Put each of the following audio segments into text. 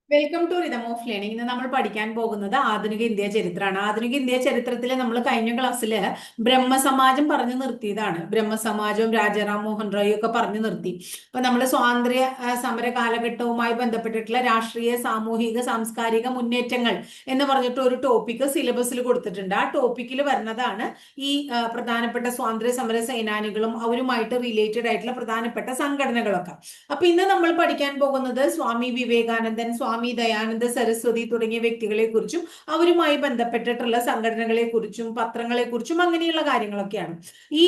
Welcome to rhythm of learning. ഇന്ന് നമ്മൾ പഠിക്കാൻ പോകുന്നത് ആധുനിക ഇന്ത്യ ചരിത്രമാണ്. ആധുനിക ഇന്ത്യ ചരിത്രത്തിൽ നമ്മൾ കഴിഞ്ഞ ക്ലാസ്സിൽ ബ്രഹ്മസമാജം പറഞ്ഞു നിർത്തിയതാണ്. ബ്രഹ്മസമാജവും രാജാറാം മോഹൻ റോയും ഒക്കെ പറഞ്ഞു നിർത്തി. അപ്പൊ നമ്മൾ സ്വാതന്ത്ര്യ സമര കാലഘട്ടവുമായി ബന്ധപ്പെട്ടിട്ടുള്ള രാഷ്ട്രീയ, സാമൂഹിക, സാംസ്കാരിക മുന്നേറ്റങ്ങൾ എന്ന് പറഞ്ഞിട്ട് ഒരു ടോപ്പിക് സിലബസിൽ കൊടുത്തിട്ടുണ്ട്. ആ ടോപ്പിക്കിൽ വരുന്നതാണ് ഈ പ്രധാനപ്പെട്ട സ്വാതന്ത്ര്യ സമര സേനാനികളും അവരുമായിട്ട് റിലേറ്റഡ് ആയിട്ടുള്ള പ്രധാനപ്പെട്ട സംഘടനകളൊക്കെ. അപ്പൊ ഇന്ന് നമ്മൾ പഠിക്കാൻ പോകുന്നത് സ്വാമി വിവേകാനന്ദൻ, സ്വാമി ദയാനന്ദ സരസ്വതി തുടങ്ങിയ വ്യക്തികളെ കുറിച്ചും അവരുമായി ബന്ധപ്പെട്ടിട്ടുള്ള സംഘടനകളെ കുറിച്ചും പത്രങ്ങളെ കുറിച്ചും അങ്ങനെയുള്ള കാര്യങ്ങളൊക്കെയാണ്. ഈ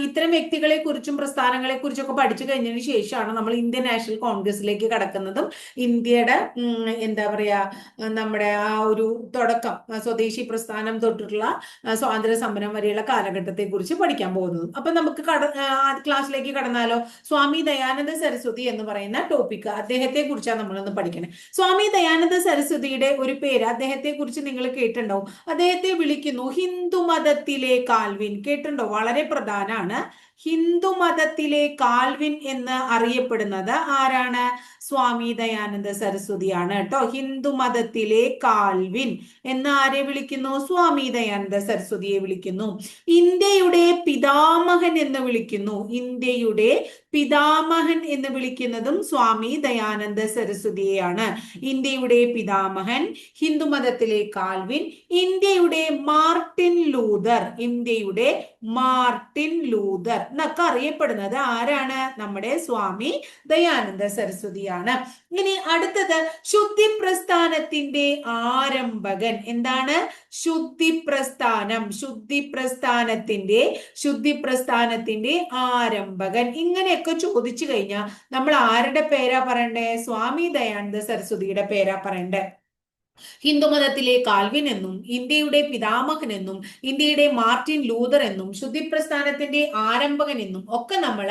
ഇത്തരം വ്യക്തികളെ കുറിച്ചും പ്രസ്ഥാനങ്ങളെ കുറിച്ചൊക്കെ പഠിച്ചു കഴിഞ്ഞതിന് ശേഷമാണ് നമ്മൾ ഇന്ത്യൻ നാഷണൽ കോൺഗ്രസിലേക്ക് കടക്കുന്നതും ഇന്ത്യയുടെ എന്താ പറയാ നമ്മുടെ ആ ഒരു തുടക്കം, സ്വദേശി പ്രസ്ഥാനം തൊട്ടിട്ടുള്ള സ്വാതന്ത്ര്യ സമരം വരെയുള്ള കാലഘട്ടത്തെ കുറിച്ച് പഠിക്കാൻ പോകുന്നതും. അപ്പൊ നമുക്ക് ക്ലാസ്സിലേക്ക് കടന്നാലോ? സ്വാമി ദയാനന്ദ സരസ്വതി എന്ന് പറയുന്ന ടോപ്പിക്, അദ്ദേഹത്തെ കുറിച്ചാണ് നമ്മളൊന്ന് പഠിക്കണേ. സ്വാമി ദയാനന്ദ സരസ്വതിയുടെ ഒരു പേര് അദ്ദേഹത്തെ കുറിച്ച് നിങ്ങൾ കേട്ടിട്ടുണ്ടാവും. അദ്ദേഹത്തെ വിളിക്കുന്നു ഹിന്ദു മതത്തിലെ കാൽവിൻ. കേട്ടിട്ടുണ്ടോ? വളരെ പ്രധാനമാണ്. ഹിന്ദു മതത്തിലെ കാൽവിൻ എന്ന് അറിയപ്പെടുന്നത് ആരാണ്? സ്വാമി ദയാനന്ദ സരസ്വതിയാണ് കേട്ടോ. ഹിന്ദു മതത്തിലെ കാൽവിൻ എന്ന് ആരെ വിളിക്കുന്നു? സ്വാമി ദയാനന്ദ സരസ്വതിയെ വിളിക്കുന്നു. ഇന്ത്യയുടെ പിതാമഹൻ എന്ന് വിളിക്കുന്നു. ഇന്ത്യയുടെ പിതാമഹൻ എന്ന് വിളിക്കുന്നതും സ്വാമി ദയാനന്ദ സരസ്വതിയെയാണ്. ഇന്ത്യയുടെ പിതാമഹൻ, ഹിന്ദുമതത്തിലെ കാൽവിൻ, ഇന്ത്യയുടെ മാർട്ടിൻ ലൂതർ. ഇന്ത്യയുടെ മാർട്ടിൻ ലൂതർ എന്നൊക്കെ അറിയപ്പെടുന്നത് ആരാണ്? നമ്മുടെ സ്വാമി ദയാനന്ദ സരസ്വതിയാണ്. ഇനി അടുത്തത് ശുദ്ധി പ്രസ്ഥാനത്തിന്റെ ആരംഭകൻ. എന്താണ്? ശുദ്ധി പ്രസ്ഥാനം. ശുദ്ധി പ്രസ്ഥാനത്തിന്റെ ആരംഭകൻ. ഇങ്ങനെയൊക്കെ ചോദിച്ചു കഴിഞ്ഞാൽ നമ്മൾ ആരുടെ പേരാ പറയണ്ടേ? സ്വാമി ദയാനന്ദ സരസ്വതിയുടെ പേരാ പറയണ്ടേ. ഹിന്ദുമതത്തിലെ കാൽവിൻ എന്നും ഇന്ത്യയുടെ പിതാമഹൻ എന്നും ഇന്ത്യയുടെ മാർട്ടിൻ ലൂതർ എന്നും ശുദ്ധി പ്രസ്ഥാനത്തിന്റെ ആരംഭകൻ എന്നും ഒക്കെ നമ്മൾ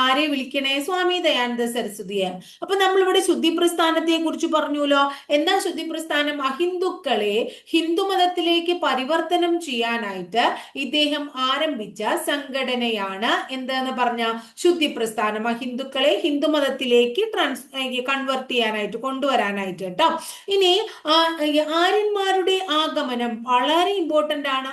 ആരെ വിളിക്കണേ? സ്വാമി ദയാനന്ദ സരസ്വതിയെ. അപ്പൊ നമ്മളിവിടെ ശുദ്ധി പ്രസ്ഥാനത്തെ കുറിച്ച് പറഞ്ഞുല്ലോ. എന്താ ശുദ്ധി പ്രസ്ഥാനം? അഹിന്ദുക്കളെ ഹിന്ദുമതത്തിലേക്ക് പരിവർത്തനം ചെയ്യാനായിട്ട് ഇദ്ദേഹം ആരംഭിച്ച സംഘടനയാണ് എന്തെന്ന് പറഞ്ഞ ശുദ്ധി പ്രസ്ഥാനം. അഹിന്ദുക്കളെ ഹിന്ദുമതത്തിലേക്ക് കൺവേർട്ട് ചെയ്യാനായിട്ട്, കൊണ്ടുവരാനായിട്ട് കേട്ടോ. ഇനി ആര്യന്മാരുടെ ആഗമനം വളരെ ഇമ്പോർട്ടന്റ് ആണ്.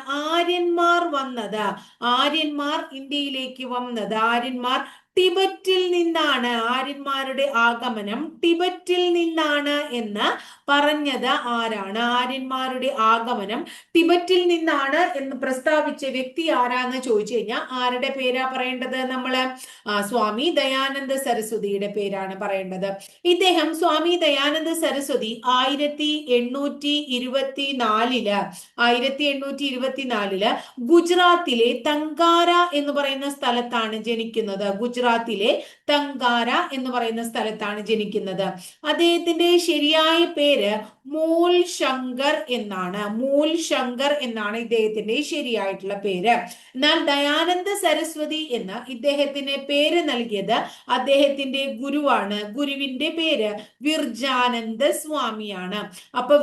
ആര്യന്മാർ ഇന്ത്യയിലേക്ക് വന്നത്, ആര്യന്മാർ ടിബറ്റിൽ നിന്നാണ്. ആര്യന്മാരുടെ ആഗമനം ടിബറ്റിൽ നിന്നാണ് എന്ന് പറഞ്ഞത് ആരാണ്? ആര്യന്മാരുടെ ആഗമനം ടിബറ്റിൽ നിന്നാണ് എന്ന് പ്രസ്താവിച്ച വ്യക്തി ആരാന്ന് ചോദിച്ചു കഴിഞ്ഞാൽ ആരുടെ പേരാ പറയേണ്ടത്? നമ്മള് സ്വാമി ദയാനന്ദ സരസ്വതിയുടെ പേരാണ് പറയേണ്ടത്. ഇദ്ദേഹം, സ്വാമി ദയാനന്ദ സരസ്വതി 1824 ഗുജറാത്തിലെ തങ്കാര എന്ന് പറയുന്ന സ്ഥലത്താണ് ജനിക്കുന്നത്. ഗുജറാത്തിലെ തങ്കാര എന്ന് പറയുന്ന സ്ഥലത്താണ് ജനിക്കുന്നത്. അദ്ദേഹത്തിന്റെ ശരിയായ പേര് മൂൽ ശങ്കർ എന്നാണ്. മൂൽ ശങ്കർ എന്നാണ് ഇദ്ദേഹത്തിന്റെ ശരിയായിട്ടുള്ള പേര്. എന്നാൽ ദയാനന്ദ സരസ്വതി എന്ന് ഇദ്ദേഹത്തിന് പേര് നൽകിയത് അദ്ദേഹത്തിന്റെ ഗുരുവാണ്. ഗുരുവിന്റെ പേര് വിർജാനന്ദ സ്വാമിയാണ്. അപ്പൊ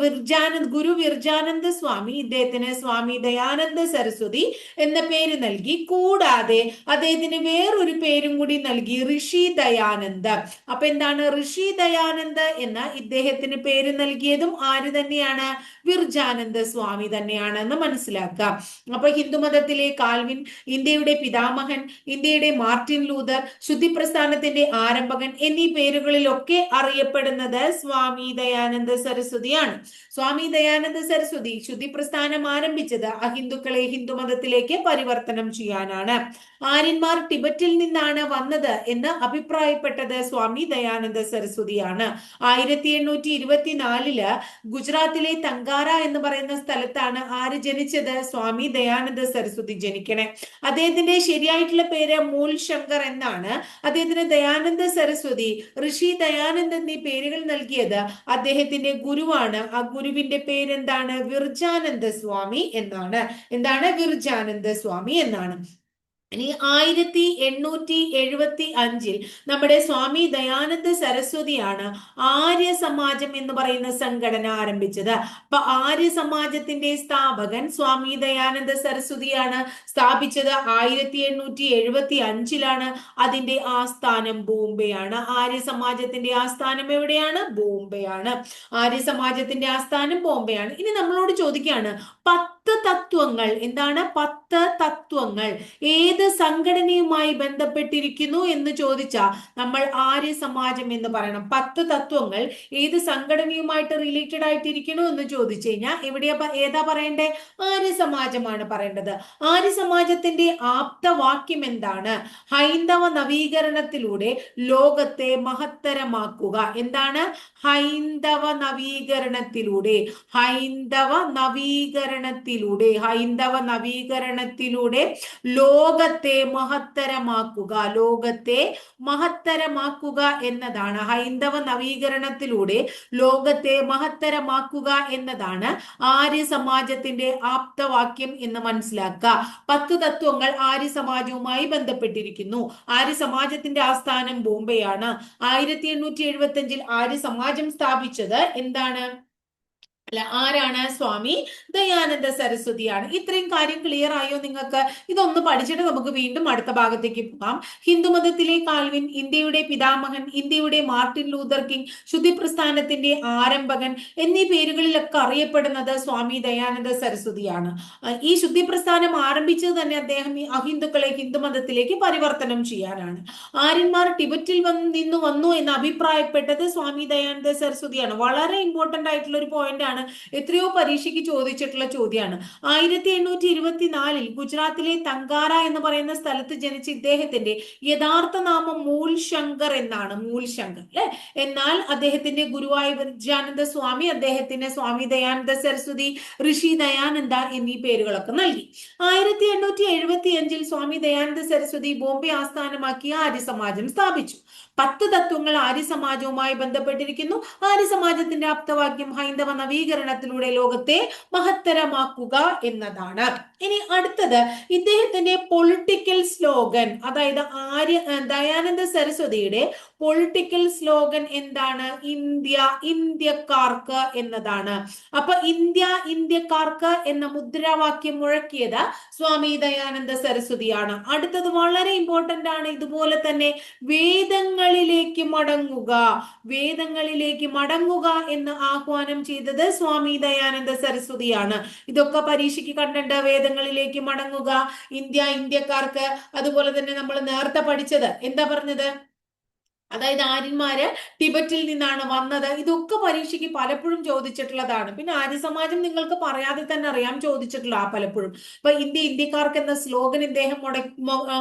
ഗുരു വിർജാനന്ദ സ്വാമി ഇദ്ദേഹത്തിന് സ്വാമി ദയാനന്ദ സരസ്വതി എന്ന പേര് നൽകി. കൂടാതെ അദ്ദേഹത്തിന് വേറൊരു പേരും കൂടി നൽകി, ഋഷി ദയാനന്ദ്. അപ്പൊ എന്താണ്? ഋഷി ദയാനന്ദ് എന്ന ഇദ്ദേഹത്തിന് പേര് നൽകിയതും ആര് തന്നെയാണ്? വിർജാനന്ദ സ്വാമി തന്നെയാണെന്ന് മനസ്സിലാക്കാം. അപ്പൊ ഹിന്ദുമതത്തിലെ കാൽവിൻ, ഇന്ത്യയുടെ പിതാമഹൻ, ഇന്ത്യയുടെ മാർട്ടിൻ ലൂതർ, ശുദ്ധി പ്രസ്ഥാനത്തിന്റെ ആരംഭകൻ എന്നീ പേരുകളിലൊക്കെ അറിയപ്പെടുന്നത് സ്വാമി ദയാനന്ദ സരസ്വതിയാണ്. സ്വാമി ദയാനന്ദ സരസ്വതി ശുദ്ധി പ്രസ്ഥാനം ആരംഭിച്ചത് അഹിന്ദുക്കളെ ഹിന്ദുമതത്തിലേക്ക് പരിവർത്തനം ചെയ്യാനാണ്. ആര്യന്മാർ ടിബറ്റിൽ നിന്നാണ് വന്നത് എന്ന് അഭിപ്രായപ്പെട്ടത് സ്വാമി ദയാനന്ദ സരസ്വതിയാണ്. 1824 ഗുജറാത്തിലെ തങ്കാര എന്ന് പറയുന്ന സ്ഥലത്താണ് ആര് ജനിച്ചത്? സ്വാമി ദയാനന്ദ സരസ്വതി ജനിക്കണേ. അദ്ദേഹത്തിന്റെ ശരിയായിട്ടുള്ള പേര് മൂൽ ശങ്കർ എന്നാണ്. അദ്ദേഹത്തിന് ദയാനന്ദ സരസ്വതി, ഋഷി ദയാനന്ദ് എന്നീ പേരുകൾ നൽകിയത് അദ്ദേഹത്തിന്റെ ഗുരുവാണ്. ആ ഗുരുവിന്റെ പേരെന്താണ്? വിർജാനന്ദ സ്വാമി എന്നാണ്. എന്താണ്? വിർജാനന്ദ സ്വാമി എന്നാണ്. ഇനി 1875 നമ്മുടെ സ്വാമി ദയാനന്ദ സരസ്വതിയാണ് ആര്യ സമാജം എന്ന് പറയുന്ന സംഘടന ആരംഭിച്ചത്. അപ്പൊ ആര്യ സമാജത്തിന്റെ സ്ഥാപകൻ സ്വാമി ദയാനന്ദ സരസ്വതിയാണ്. സ്ഥാപിച്ചത് 1875 അതിന്റെ ആസ്ഥാനം ബോംബെയാണ്. ആര്യ സമാജത്തിന്റെ ആസ്ഥാനം എവിടെയാണ്? ബോംബെയാണ്. ആര്യ സമാജത്തിന്റെ ആസ്ഥാനം ബോംബെയാണ്. ഇനി നമ്മളോട് ചോദിക്കുകയാണ് 10 തത്വങ്ങൾ. എന്താണ് 10 തത്വങ്ങൾ ഏത് സംഘടനയുമായി ബന്ധപ്പെട്ടിരിക്കുന്നു എന്ന് ചോദിച്ചാൽ നമ്മൾ ആര്യ സമാജം എന്ന് പറയണം. 10 തത്വങ്ങൾ ഏത് സംഘടനയുമായിട്ട് റിലേറ്റഡ് ആയിട്ടിരിക്കുന്നു എന്ന് ചോദിച്ചു കഴിഞ്ഞാൽ ഏതാ പറയണ്ടേ? ആര്യ സമാജമാണ് പറയേണ്ടത്. ആര്യ സമാജത്തിന്റെ ആപ്തവാക്യം എന്താണ്? ഹൈന്ദവ നവീകരണത്തിലൂടെ ലോകത്തെ മഹത്തരമാക്കുക. എന്താണ്? ഹൈന്ദവ നവീകരണത്തിലൂടെ, ഹൈന്ദവ നവീകരണത്തിലൂടെ, ഹൈന്ദവ നവീകരണത്തിലൂടെ ലോകത്തെ മഹത്തരമാക്കുക, ലോകത്തെ മഹത്തരമാക്കുക എന്നതാണ്. ഹൈന്ദവ നവീകരണത്തിലൂടെ ലോകത്തെ മഹത്തരമാക്കുക എന്നതാണ് ആര്യ സമാജത്തിന്റെ ആപ്തവാക്യം എന്ന് മനസ്സിലാക്കുക. 10 തത്വങ്ങൾ ആര്യ സമാജവുമായി ബന്ധപ്പെട്ടിരിക്കുന്നു. ആര്യ സമാജത്തിന്റെ ആസ്ഥാനം ബോംബെയാണ്. 1875 ആര്യ സമാജം സ്ഥാപിച്ചത് എന്താണ്? ആരാണ്? സ്വാമി ദയാനന്ദ സരസ്വതിയാണ്. ഇത്രയും കാര്യം ക്ലിയർ ആയോ നിങ്ങൾക്ക്? ഇതൊന്ന് പഠിച്ചിട്ട് നമുക്ക് വീണ്ടും അടുത്ത ഭാഗത്തേക്ക് പോകാം. ഹിന്ദുമതത്തിലെ കാൽവിൻ, ഇന്ത്യയുടെ പിതാമഹൻ, ഇന്ത്യയുടെ മാർട്ടിൻ ലൂതർ കിങ്, ശുദ്ധി പ്രസ്ഥാനത്തിന്റെ ആരംഭകൻ എന്നീ പേരുകളിലൊക്കെ അറിയപ്പെടുന്നത് സ്വാമി ദയാനന്ദ സരസ്വതിയാണ്. ഈ ശുദ്ധി പ്രസ്ഥാനം ആരംഭിച്ചത് തന്നെ അദ്ദേഹം ഈ അഹിന്ദുക്കളെ ഹിന്ദുമതത്തിലേക്ക് പരിവർത്തനം ചെയ്യാനാണ്. ആര്യന്മാർ ടിബറ്റിൽ നിന്ന് വന്നു എന്ന് അഭിപ്രായപ്പെട്ടത് സ്വാമി ദയാനന്ദ സരസ്വതിയാണ്. വളരെ ഇമ്പോർട്ടന്റ് ആയിട്ടുള്ള ഒരു പോയിന്റ് ആണ്. എത്രയോ പരീക്ഷയ്ക്ക് ചോദിച്ചിട്ടുള്ള ചോദ്യമാണ്. 1824 ഗുജറാത്തിലെ തങ്കാര എന്ന് പറയുന്ന സ്ഥലത്ത് ജനിച്ച ഇദ്ദേഹത്തിന്റെ യഥാർത്ഥ നാമം മൂൽ ശങ്കർ എന്നാണ്. മൂൽ ശങ്കർ അല്ലെ. എന്നാൽ അദ്ദേഹത്തിന്റെ ഗുരുവായ വിദ്യാനന്ദ സ്വാമി അദ്ദേഹത്തിന് സ്വാമി ദയാനന്ദ സരസ്വതി, ഋഷി ദയാനന്ദ എന്നീ പേരുകളൊക്കെ നൽകി. 1875 സ്വാമി ദയാനന്ദ സരസ്വതി ബോംബെ ആസ്ഥാനമാക്കി ആര്യ സമാജം സ്ഥാപിച്ചു. 10 തത്വങ്ങൾ ആര്യ സമാജവുമായി ബന്ധപ്പെട്ടിരിക്കുന്നു. ആര്യ സമാജത്തിന്റെ ആപ്തവാക്യം ഹൈന്ദവ നവീകരണത്തിലൂടെ ലോകത്തെ മഹത്തരമാക്കുക എന്നതാണ്. ഇനി അടുത്തത് ഇദ്ദേഹത്തിന്റെ പൊളിറ്റിക്കൽ സ്ലോഗൻ, അതായത് ദയാനന്ദ സരസ്വതിയുടെ പൊളിറ്റിക്കൽ സ്ലോഗൻ എന്താണ്? ഇന്ത്യ ഇന്ത്യക്കാർക്ക് എന്നതാണ്. അപ്പൊ ഇന്ത്യ ഇന്ത്യക്കാർക്ക് എന്ന മുദ്രാവാക്യം മുഴക്കിയത് സ്വാമി ദയാനന്ദ സരസ്വതിയാണ്. അടുത്തത് വളരെ ഇമ്പോർട്ടന്റ് ആണ്. ഇതുപോലെ തന്നെ വേദങ്ങളിലേക്ക് മടങ്ങുക, വേദങ്ങളിലേക്ക് മടങ്ങുക എന്ന് ആഹ്വാനം ചെയ്തത് സ്വാമി ദയാനന്ദ സരസ്വതിയാണ്. ഇതൊക്കെ പരീക്ഷയ്ക്ക് കണ്ടിട്ടുണ്ട്. വേദങ്ങളിലേക്ക് മടങ്ങുക, ഇന്ത്യ ഇന്ത്യക്കാർക്ക്. അതുപോലെ തന്നെ നമ്മൾ നേരത്തെ പഠിച്ചത് എന്താ പറഞ്ഞത്? അതായത് ആര്യന്മാര് ടിബറ്റിൽ നിന്നാണ് വന്നത്. ഇതൊക്കെ പരീക്ഷയ്ക്ക് പലപ്പോഴും ചോദിച്ചിട്ടുള്ളതാണ്. പിന്നെ ആര്യ സമാജം നിങ്ങൾക്ക് പറയാതെ തന്നെ അറിയാം, ചോദിച്ചിട്ടുള്ള പലപ്പോഴും. ഇപ്പൊ ഇന്ത്യ ഇന്ത്യക്കാർക്ക് എന്ന സ്ലോഗൻ ഇദ്ദേഹം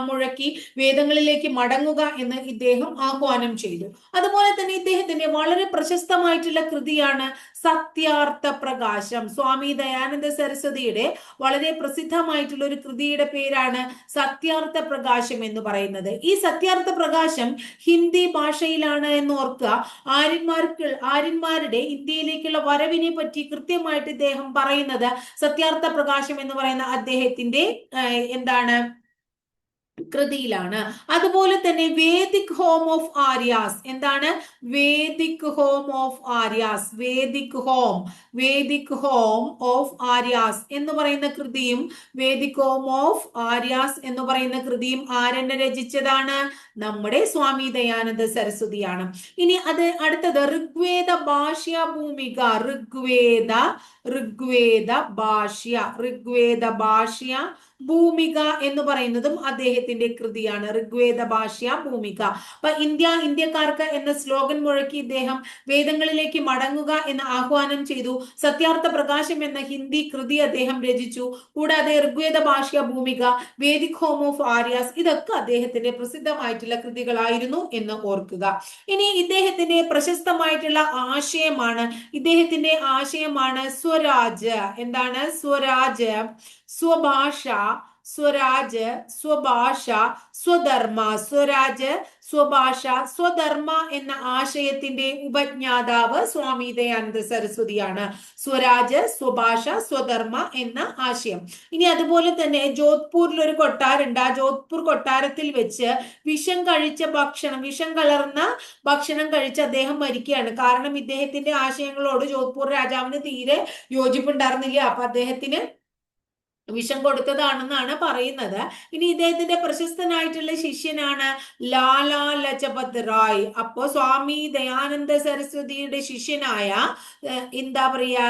മുഴക്കി വേദങ്ങളിലേക്ക് മടങ്ങുക എന്ന് ഇദ്ദേഹം ആഹ്വാനം ചെയ്തു. അതുപോലെ തന്നെ ഇദ്ദേഹത്തിന്റെ വളരെ പ്രശസ്തമായിട്ടുള്ള കൃതിയാണ് സത്യാർത്ഥ പ്രകാശം. സ്വാമി ദയാനന്ദ സരസ്വതിയുടെ വളരെ പ്രസിദ്ധമായിട്ടുള്ള ഒരു കൃതിയുടെ പേരാണ് സത്യാർത്ഥ പ്രകാശം എന്ന് പറയുന്നത്. ഈ സത്യാർത്ഥ പ്രകാശം ഹിന്ദി ഭാഷയിലാണ് എന്ന് ഓർക്കുക. ആര്യന്മാരുടെ ഇന്ത്യയിലേക്കുള്ള വരവിനെ പറ്റി കൃത്യമായിട്ട് ഇദ്ദേഹം പറയുന്നത് സത്യാർത്ഥ പ്രകാശം എന്ന് പറയുന്ന അദ്ദേഹത്തിന്റെ എന്താണ് കൃതിയിലാണ്. അതുപോലെ തന്നെ വേദിക് ഹോം ഓഫ് ആര്യാസ്. എന്താണ് Vedic home of Aryas? Vedic home of Aryas എന്ന് പറയുന്ന കൃതിയും, വേദിക് ഹോം ഓഫ് ആര്യാസ് എന്ന് പറയുന്ന കൃതിയും ആരെന്നെ രചിച്ചതാണ്? നമ്മുടെ സ്വാമി ദയാനന്ദ സരസ്വതിയാണ്. ഇനി അടുത്തത് ഋഗ്വേദ ഭാഷ്യ ഭൂമിക. ഋഗ്വേദ ഭാഷ്യ ഭൂമിക എന്ന് പറയുന്നതും അദ്ദേഹത്തിന്റെ കൃതിയാണ്. ഋഗ്വേദ ഭാഷ്യ ഭൂമിക. അപ്പൊ ഇന്ത്യ ഇന്ത്യക്കാർക്ക് എന്ന സ്ലോഗൻ മുഴക്കി ഇദ്ദേഹം വേദങ്ങളിലേക്ക് മടങ്ങുക എന്ന് ആഹ്വാനം ചെയ്തു. സത്യാർത്ഥ പ്രകാശം എന്ന ഹിന്ദി കൃതി അദ്ദേഹം രചിച്ചു. കൂടാതെ ഋഗ്വേദ ഭാഷ്യ ഭൂമിക, വേദിക് ഹോം ഓഫ് ആര്യാസ് ഇതൊക്കെ അദ്ദേഹത്തിന്റെ പ്രസിദ്ധമായിട്ടുള്ള കൃതികളായിരുന്നു എന്ന് ഓർക്കുക. ഇനി ഇദ്ദേഹത്തിന്റെ പ്രശസ്തമായിട്ടുള്ള ആശയമാണ് സ്വരാജ്. എന്താണ് സ്വരാജ്? സ്വഭാഷ, സ്വരാജ്, സ്വഭാഷ, സ്വധർമ്മ. സ്വരാജ്, സ്വഭാഷ, സ്വധർമ്മ എന്ന ആശയത്തിന്റെ ഉപജ്ഞാതാവ് സ്വാമി ദയാനന്ദ സരസ്വതിയാണ്. സ്വരാജ്, സ്വഭാഷ, സ്വധർമ്മ എന്ന ആശയം. ഇനി അതുപോലെ തന്നെ ജോധ്പൂരിൽ ഒരു കൊട്ടാരുണ്ട്. ആ ജോധ്പൂർ കൊട്ടാരത്തിൽ വെച്ച് വിഷം കലർന്ന ഭക്ഷണം കഴിച്ച് അദ്ദേഹം മരിക്കുകയാണ്. കാരണം ഇദ്ദേഹത്തിന്റെ ആശയങ്ങളോട് ജോധ്പൂർ രാജാവിന് തീരെ യോജിപ്പുണ്ടായിരുന്നില്ല. അപ്പൊ അദ്ദേഹത്തിന് വിഷം കൊടുത്തതാണെന്നാണ് പറയുന്നത്. ഇനി ഇദ്ദേഹത്തിന്റെ പ്രശസ്തനായിട്ടുള്ള ശിഷ്യനാണ് ലാലാ ലജപത് റായ്. അപ്പോ സ്വാമി ദയാനന്ദ സരസ്വതിയുടെ ശിഷ്യനായ എന്താ പറയാ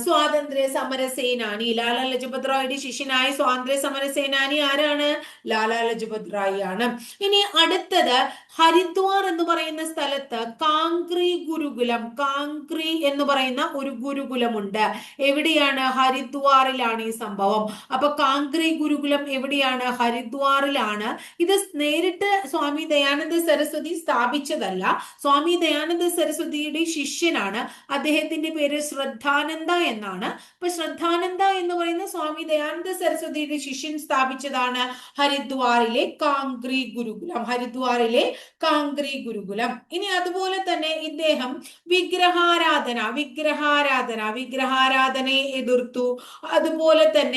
സ്വാതന്ത്ര്യ സമര സേനാനി ലാലാ ലജപത് റായിയുടെ ശിഷ്യനായ സ്വാതന്ത്ര്യ സമര സേനാനി ആരാണ്? ലാലാ ലജപത് റായ് ആണ്. ഇനി അടുത്തത് ഹരിദ്വാർ എന്ന് പറയുന്ന സ്ഥലത്ത് കാംഗ്രി ഗുരുകുലം, കാംഗ്രി എന്ന് പറയുന്ന ഒരു ഗുരുകുലമുണ്ട്. എവിടെയാണ്? ഹരിദ്വാറിലാണ് ഈ സംഭവം. അപ്പൊ കാംഗ്രി ഗുരുകുലം എവിടെയാണ്? ഹരിദ്വാറിലാണ്. ഇത് നേരിട്ട് സ്വാമി ദയാനന്ദ സരസ്വതി സ്ഥാപിച്ചതല്ല, സ്വാമി ദയാനന്ദ സരസ്വതിയുടെ ശിഷ്യനാണ്. അദ്ദേഹത്തിന്റെ പേര് ശ്രദ്ധാനന്ദ എന്നാണ്. അപ്പൊ ശ്രദ്ധാനന്ദ എന്ന് പറയുന്ന സ്വാമി ദയാനന്ദ സരസ്വതിയുടെ ശിഷ്യൻ സ്ഥാപിച്ചതാണ് ഹരിദ്വാറിലെ കാംഗ്രി ഗുരുകുലം. ഹരിദ്വാറിലെ കാംഗ്രി ഗുരുകുലം. ഇനി അതുപോലെ തന്നെ ഇദ്ദേഹം വിഗ്രഹാരാധനയെ എതിർത്തു. അതുപോലെ തന്നെ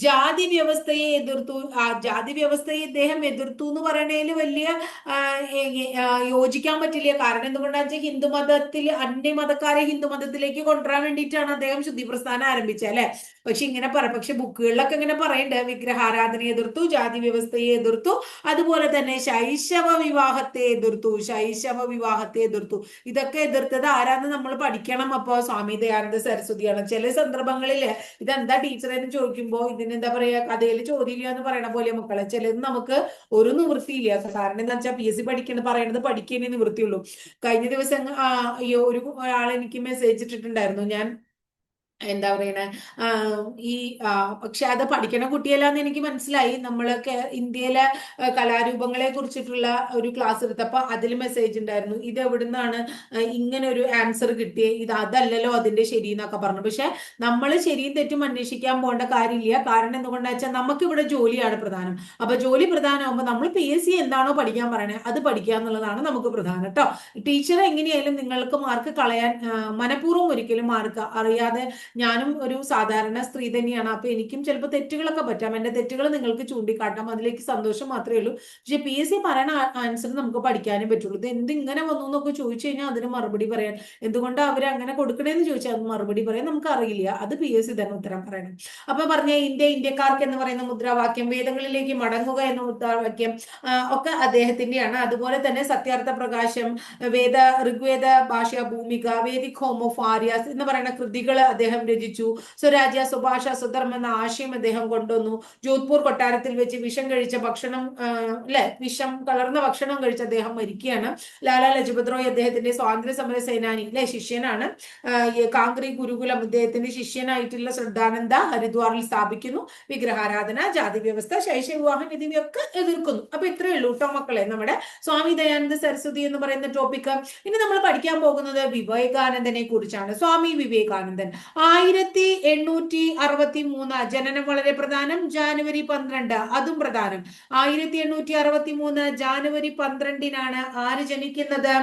ജാതി വ്യവസ്ഥയെ എതിർത്തു. ആ ജാതി വ്യവസ്ഥയെ ഇദ്ദേഹം എതിർത്തു എന്ന് പറയണതിൽ വലിയ യോജിക്കാൻ പറ്റില്ല. കാരണം എന്തുകൊണ്ടാണെന്ന് വെച്ചാൽ ഹിന്ദുമതത്തിൽ അന്യമതക്കാരെ ഹിന്ദുമതത്തിലേക്ക് കൊണ്ടുവരാൻ വേണ്ടിയിട്ടാണ് അദ്ദേഹം ശുദ്ധി പ്രസ്ഥാനം ആരംഭിച്ചത് അല്ലെ. പക്ഷെ ഇങ്ങനെ പക്ഷെ ബുക്കുകളിലൊക്കെ ഇങ്ങനെ പറയുന്നുണ്ട് വിഗ്രഹാരാധനയെ എതിർത്തു, ജാതി വ്യവസ്ഥയെ എതിർത്തു, അതുപോലെ തന്നെ ശൈശവ വിവാഹത്തെ എതിർത്തു. ഇതൊക്കെ എതിർത്തത് ആരാന്ന് നമ്മൾ പഠിക്കണം. അപ്പോ സ്വാമി ദയാനന്ദ സരസ്വതിയാണ്. ചില സന്ദർഭങ്ങളിൽ ഇതെന്താ ടീച്ചർ എന്ന് ചോദിക്കുമ്പോൾ ഇതിനെന്താ പറയാ, കഥയിൽ ചോദ്യമില്ല എന്ന് പറയണ പോലെ മക്കളെ ചിലത് നമുക്ക് ഒരു നിവൃത്തിയില്ല. കാരണം എന്താ വെച്ചാൽ PSC പറയണത് പഠിക്കുന്നേ നിവൃത്തിയുള്ളൂ. കഴിഞ്ഞ ദിവസം ഒരു ആൾ എനിക്ക് മെസ്സേജ് ഇട്ടിട്ടുണ്ടായിരുന്നു. ഞാൻ എന്താ പറയണേ ഈ പക്ഷെ അത് പഠിക്കണ കുട്ടിയല്ലാന്ന് എനിക്ക് മനസ്സിലായി. നമ്മളൊക്കെ ഇന്ത്യയിലെ കലാരൂപങ്ങളെ കുറിച്ചിട്ടുള്ള ഒരു ക്ലാസ് എടുത്തപ്പോ അതിൽ മെസ്സേജ് ഉണ്ടായിരുന്നു, ഇത് എവിടുന്നാണ് ഇങ്ങനെ ഒരു ആൻസർ കിട്ടിയേ, ഇത് അതല്ലല്ലോ അതിന്റെ ശരി എന്നൊക്കെ പറഞ്ഞു. പക്ഷെ നമ്മൾ ശരിയും തെറ്റും അന്വേഷിക്കാൻ പോകേണ്ട കാര്യമില്ല. കാരണം എന്തുകൊണ്ടാ വെച്ചാൽ നമുക്ക് ഇവിടെ ജോലിയാണ് പ്രധാനം. അപ്പൊ ജോലി പ്രധാനമാകുമ്പോൾ നമ്മൾ PSC എന്താണോ പഠിക്കാൻ പറയണേ അത് പഠിക്കുക എന്നുള്ളതാണ് നമുക്ക് പ്രധാനം കേട്ടോ. ടീച്ചർ എങ്ങനെയായാലും നിങ്ങൾക്ക് മാർക്ക് കളയാൻ മനഃപൂർവ്വം ഒരിക്കലും മാർക്ക് അറിയാതെ, ഞാനും ഒരു സാധാരണ സ്ത്രീ തന്നെയാണ്. അപ്പൊ എനിക്കും ചിലപ്പോൾ തെറ്റുകളൊക്കെ പറ്റാം. എന്റെ തെറ്റുകൾ നിങ്ങൾക്ക് ചൂണ്ടിക്കാട്ടാം, അതിലേക്ക് സന്തോഷം മാത്രമേ ഉള്ളൂ. പക്ഷെ PSC പറയണ ആൻസർ നമുക്ക് പഠിക്കാനേ പറ്റുള്ളൂ. ഇത് എന്തിങ്ങനെ വന്നു എന്നൊക്കെ ചോദിച്ചു കഴിഞ്ഞാൽ അതിന് മറുപടി പറയാൻ, എന്തുകൊണ്ട് അവർ അങ്ങനെ കൊടുക്കണേന്ന് ചോദിച്ചാൽ അത് മറുപടി പറയാൻ നമുക്ക് അറിയില്ല. അത് PSC തന്നെ ഉത്തരം പറയണം. അപ്പൊ പറഞ്ഞ ഇന്ത്യക്കാർക്ക് എന്ന് പറയുന്ന മുദ്രാവാക്യം, വേദങ്ങളിലേക്ക് മടങ്ങുക എന്ന മുദ്രാവാക്യം ഒക്കെ അദ്ദേഹത്തിന്റെയാണ്. അതുപോലെ തന്നെ സത്യാർത്ഥ പ്രകാശം, ഋഗ്വേദ ഭാഷ ഭൂമിക, വേദിക് ഹോം ഓഫ് ആര്യാസ് എന്ന് പറയുന്ന കൃതികൾ അദ്ദേഹം രചിച്ചു. സ്വരാജ്യ, സ്വഭാഷ, സ്വധർമ്മ എന്ന ആശയം അദ്ദേഹം കൊണ്ടുവന്നു. ജോധ്പൂർ കൊട്ടാരത്തിൽ വെച്ച് വിഷം കലർന്ന ഭക്ഷണം കഴിച്ച് അദ്ദേഹം മരിക്കുകയാണ്. ലാലാ ലജപത് റായ് അദ്ദേഹത്തിന്റെ സ്വാതന്ത്ര്യ സമര സേനാനി ശിഷ്യനാണ്. കാംഗ്രി ഗുരുകുലം അദ്ദേഹത്തിന്റെ ശിഷ്യനായിട്ടുള്ള ശ്രദ്ധാനന്ദ ഹരിദ്വാറിൽ സ്ഥാപിക്കുന്നു. വിഗ്രഹാരാധന, ജാതി വ്യവസ്ഥ, ശൈശവ വിവാഹം എന്നിവയൊക്കെ എതിർക്കുന്നു. അപ്പൊ ഇത്രയേ ഉള്ളൂ കേട്ടോ മക്കളെ നമ്മുടെ സ്വാമി ദയാനന്ദ സരസ്വതി എന്ന് പറയുന്ന ടോപ്പിക്. ഇനി നമ്മൾ പഠിക്കാൻ പോകുന്നത് വിവേകാനന്ദനെ കുറിച്ചാണ്. സ്വാമി വിവേകാനന്ദൻ 1863 ജനനം വളരെ പ്രധാനം. ജാനുവരി 12 അതും പ്രധാനം. 1863 ജാനുവരി 12 ആര് ജനിക്കുന്നത്?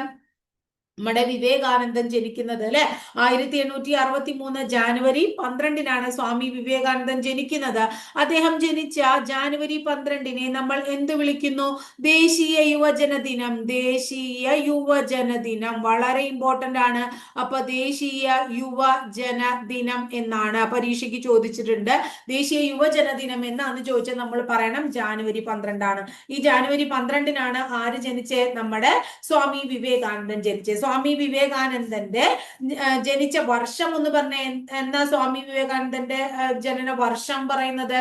നമ്മുടെ വിവേകാനന്ദൻ ജനിക്കുന്നത് അല്ലെ. 1863 ജാനുവരി 12 സ്വാമി വിവേകാനന്ദൻ ജനിക്കുന്നത്. അദ്ദേഹം ജനിച്ച ജാനുവരി 12 നമ്മൾ എന്ത് വിളിക്കുന്നു? ദേശീയ യുവജന ദിനം. ദേശീയ യുവജന ദിനം വളരെ ഇമ്പോർട്ടന്റ് ആണ്. അപ്പൊ ദേശീയ യുവജന ദിനം എന്നാണ് പരീക്ഷയ്ക്ക് ചോദിച്ചിട്ടുണ്ട്. ദേശീയ യുവജന ദിനം എന്നാണ് ചോദിച്ചാൽ നമ്മൾ പറയണം ജാനുവരി 12. ഈ ജാനുവരി 12 ആര് ജനിച്ചേ? നമ്മുടെ സ്വാമി വിവേകാനന്ദൻ ജനിച്ചേ. സ്വാമി വിവേകാനന്ദന്റെ ജനിച്ച വർഷം എന്ന് പറഞ്ഞ എന്നാ സ്വാമി വിവേകാനന്ദന്റെ ജനന വർഷം പറയുന്നത്?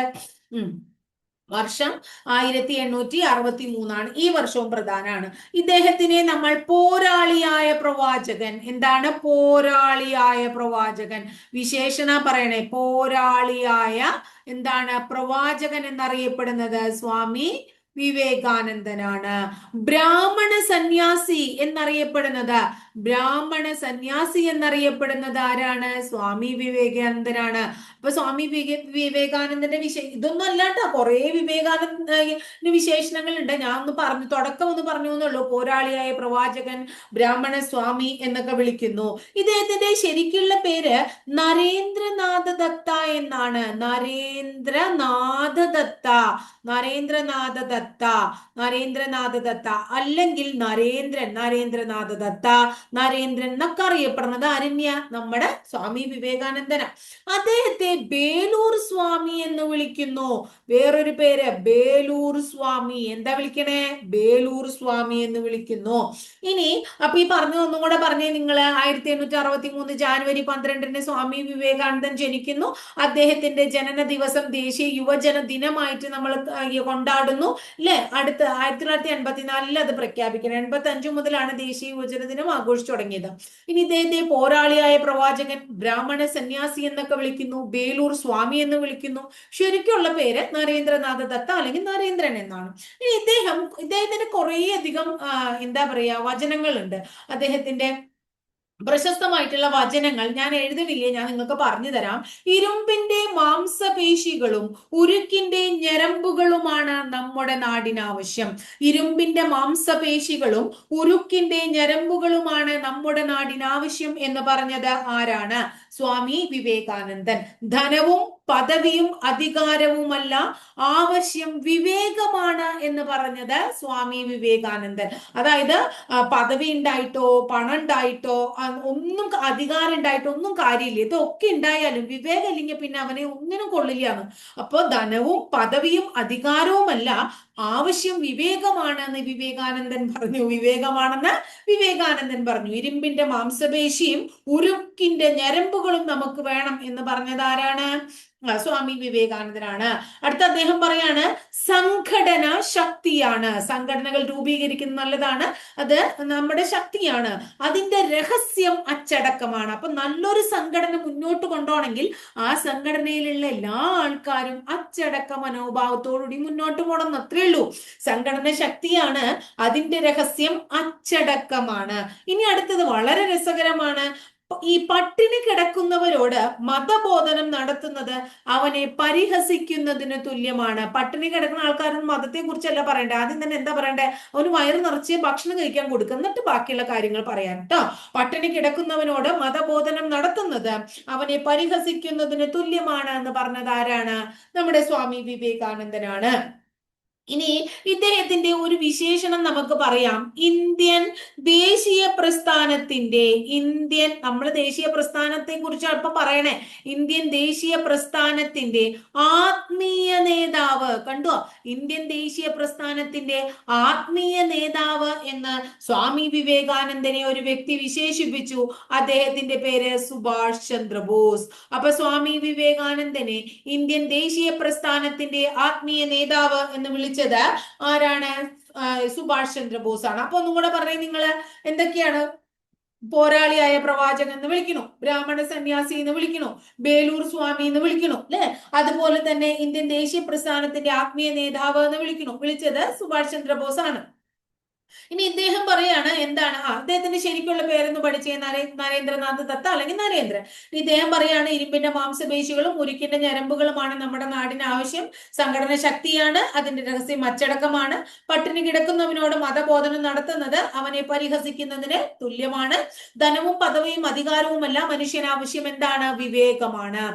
വർഷം 1863 ഈ വർഷവും പ്രധാനമാണ്. ഇദ്ദേഹത്തിനെ നമ്മൾ പോരാളിയായ പ്രവാചകൻ, എന്താണ് പോരാളിയായ പ്രവാചകൻ വിശേഷണ പറയണേ, പോരാളിയായ എന്താണ് പ്രവാചകൻ എന്നറിയപ്പെടുന്നത് സ്വാമി വിവേകാനന്ദനാണ്. ബ്രാഹ്മണ സന്യാസി എന്നറിയപ്പെടുന്നത്, ബ്രാഹ്മണ സന്യാസി എന്നറിയപ്പെടുന്നത് ആരാണ്? സ്വാമി വിവേകാനന്ദനാണ്. അപ്പൊ സ്വാമി വിവേകാനന്ദന്റെ ഇതൊന്നും അല്ലാട്ടോ, കുറെ വിവേകാനന്ദ വിശേഷണങ്ങൾ ഉണ്ട്. ഞാൻ ഒന്ന് പറഞ്ഞു, തുടക്കം ഒന്ന് പറഞ്ഞു എന്നുള്ളൂ. പോരാളിയായ പ്രവാചകൻ, ബ്രാഹ്മണ സ്വാമി എന്നൊക്കെ വിളിക്കുന്നു. ഇദ്ദേഹത്തിന്റെ ശരിക്കുള്ള പേര് നരേന്ദ്രനാഥ ദത്ത എന്നാണ്. നരേന്ദ്രനാഥ ദത്ത, നരേന്ദ്രനാഥ ദത്ത, നരേന്ദ്രനാഥ ദത്ത, അല്ലെങ്കിൽ നരേന്ദ്രനാഥ ദത്ത, നരേന്ദ്രൻ എന്നൊക്കെ അറിയപ്പെടുന്നത് അരണ്യ നമ്മുടെ സ്വാമി വിവേകാനന്ദന. അദ്ദേഹത്തെ ബേലൂർ സ്വാമി എന്ന് വിളിക്കുന്നു. വേറൊരു പേര് ബേലൂർ സ്വാമി. എന്താ വിളിക്കണേ? ബേലൂർ സ്വാമി എന്ന് വിളിക്കുന്നു. ഇനി അപ്പൊ ഈ ഒന്നും കൂടെ പറഞ്ഞേ നിങ്ങള്. 1863 ജാനുവരി 12 സ്വാമി വിവേകാനന്ദൻ ജനിക്കുന്നു. അദ്ദേഹത്തിന്റെ ജനന ദിവസം ദേശീയ യുവജന ദിനമായിട്ട് നമ്മൾ കൊണ്ടാടുന്നു അല്ലെ. അടുത്ത് 1984 അത് പ്രഖ്യാപിക്കണം. 85 മുതലാണ് ദേശീയ യുവജന ദിനം ആഘോഷിച്ചു തുടങ്ങിയത്. ഇനി ഇദ്ദേഹത്തെ പോരാളിയായ പ്രവാചകൻ, ബ്രാഹ്മണ സന്യാസി എന്നൊക്കെ വിളിക്കുന്നു, ബേലൂർ സ്വാമി എന്ന് വിളിക്കുന്നു. ശരിക്കുള്ള പേര് നരേന്ദ്രനാഥ ദത്ത അല്ലെങ്കിൽ നരേന്ദ്രൻ എന്നാണ്. ഇനി ഇദ്ദേഹത്തിന്റെ കുറേ അധികം എന്താ പറയാ വചനങ്ങളുണ്ട്. അദ്ദേഹത്തിന്റെ പ്രശസ്തമായിട്ടുള്ള വചനങ്ങൾ ഞാൻ എഴുതുന്നില്ലേ, ഞാൻ നിങ്ങൾക്ക് പറഞ്ഞു തരാം. ഇരുമ്പിന്റെ മാംസപേശികളും ഉരുക്കിന്റെ ഞരമ്പുകളുമാണ് നമ്മുടെ നാടിനാവശ്യം. ഇരുമ്പിന്റെ മാംസപേശികളും ഉരുക്കിന്റെ ഞരമ്പുകളുമാണ് നമ്മുടെ നാടിനാവശ്യം എന്ന് പറഞ്ഞത് ആരാണ്? സ്വാമി വിവേകാനന്ദൻ. ധനവും പദവിയും അധികാരവുമല്ല ആവശ്യം, വിവേകമാണ് എന്ന് പറഞ്ഞത് സ്വാമി വിവേകാനന്ദൻ. അതായത് പദവി ഉണ്ടായിട്ടോ പണം ഉണ്ടായിട്ടോ ഒന്നും അധികാരം ഉണ്ടായിട്ടോ ഒന്നും കാര്യമില്ല. ഇതൊക്കെ ഉണ്ടായാലും വിവേകം ഇല്ലെങ്കിൽ പിന്നെ അവനെ ഒന്നിനും കൊള്ളില്ലാന്ന്. അപ്പൊ ധനവും പദവിയും അധികാരവുമല്ല ആവശ്യം, വിവേകമാണെന്ന് വിവേകാനന്ദൻ പറഞ്ഞു. വിവേകാനന്ദൻ പറഞ്ഞു. ഇരുമ്പിന്റെ മാംസപേശിയും ഉരുക്കിന്റെ ഞരമ്പുകളും നമുക്ക് വേണം എന്ന് പറഞ്ഞത് ആരാണ്? സ്വാമി വിവേകാനന്ദനാണ്. അടുത്ത അദ്ദേഹം പറയാണ് സംഘടന ശക്തിയാണ്. സംഘടനകൾ രൂപീകരിക്കുന്നത് നല്ലതാണ്, അത് നമ്മുടെ ശക്തിയാണ്. അതിന്റെ രഹസ്യം അച്ചടക്കമാണ്. അപ്പൊ നല്ലൊരു സംഘടന മുന്നോട്ട് കൊണ്ടുപോകണമെങ്കിൽ ആ സംഘടനയിലുള്ള എല്ലാ ആൾക്കാരും അച്ചടക്ക മനോഭാവത്തോടുകൂടി മുന്നോട്ട് പോകണം, അത്രേ ഉള്ളൂ. സംഘടന ശക്തിയാണ്, അതിന്റെ രഹസ്യം അച്ചടക്കമാണ്. ഇനി അടുത്തത് വളരെ രസകരമാണ്. ഈ പട്ടിണി കിടക്കുന്നവരോട് മതബോധനം നടത്തുന്നത് അവനെ പരിഹസിക്കുന്നതിന് തുല്യമാണ്. പട്ടിണി കിടക്കുന്ന ആൾക്കാരൊന്നും മതത്തെ കുറിച്ചല്ല പറയണ്ടേ, ആദ്യം തന്നെ എന്താ പറയണ്ടേ? അവന് വയറ് നിറച്ച് ഭക്ഷണം കഴിക്കാൻ കൊടുക്കുക, എന്നിട്ട് ബാക്കിയുള്ള കാര്യങ്ങൾ പറയാൻ കേട്ടോ. പട്ടിണി കിടക്കുന്നവനോട് മതബോധനം നടത്തുന്നത് അവനെ പരിഹസിക്കുന്നതിന് തുല്യമാണ് എന്ന് പറഞ്ഞത് ആരാണ്? നമ്മുടെ സ്വാമി വിവേകാനന്ദനാണ്. ഇനി ഇദ്ദേഹത്തിന്റെ ഒരു വിശേഷണം നമുക്ക് പറയാം. നമ്മൾ ദേശീയ പ്രസ്ഥാനത്തെ കുറിച്ചാണ് ഇപ്പൊ പറയണേ. ഇന്ത്യൻ ദേശീയ പ്രസ്ഥാനത്തിന്റെ ആത്മീയ നേതാവ്, കണ്ടോ? ഇന്ത്യൻ ദേശീയ പ്രസ്ഥാനത്തിന്റെ ആത്മീയ നേതാവ് എന്ന് സ്വാമി വിവേകാനന്ദനെ ഒരു വ്യക്തി വിശേഷിപ്പിച്ചു. അദ്ദേഹത്തിന്റെ പേര് സുഭാഷ് ചന്ദ്രബോസ്. അപ്പൊ സ്വാമി വിവേകാനന്ദനെ ഇന്ത്യൻ ദേശീയ പ്രസ്ഥാനത്തിന്റെ ആത്മീയ നേതാവ് എന്ന് വിളിച്ചത് ആരാണ്? സുഭാഷ് ചന്ദ്രബോസ് ആണ്. അപ്പൊ ഒന്നും കൂടെ പറഞ്ഞേ നിങ്ങള്. എന്തൊക്കെയാണ്? പോരാളിയായ പ്രവാചകൻ എന്ന് വിളിക്കണു, ബ്രാഹ്മണ സന്യാസി എന്ന് വിളിക്കണു, ബേലൂർ സ്വാമി എന്ന് വിളിക്കണു അല്ലെ. അതുപോലെ തന്നെ ഇന്ത്യൻ ദേശീയ പ്രസ്ഥാനത്തിന്റെ ആത്മീയ നേതാവ് എന്ന് വിളിച്ചത് സുഭാഷ് ചന്ദ്രബോസ് ആണ്. ഇനി ഇദ്ദേഹം പറയാണ് എന്താണ് അദ്ദേഹത്തിന്റെ ശരിക്കുള്ള പേരെന്ന് പഠിച്ചേ? നരേന്ദ്രനാഥ് ദത്ത അല്ലെങ്കിൽ നരേന്ദ്രൻ. ഇദ്ദേഹം പറയാണ് ഇരുമ്പിന്റെ മാംസപേശികളും ഉരുക്കിന്റെ ഞരമ്പുകളുമാണ് നമ്മുടെ നാടിന് ആവശ്യം. സംഘടന ശക്തിയാണ്, അതിന്റെ രഹസ്യം അച്ചടക്കമാണ്. പട്ടിണി കിടക്കുന്നവനോട് മതബോധനം നടത്തുന്നത് അവനെ പരിഹസിക്കുന്നതിന് തുല്യമാണ്. ധനവും പദവിയും അധികാരവുമല്ല മനുഷ്യന് ആവശ്യം, എന്താണ്? വിവേകമാണ്.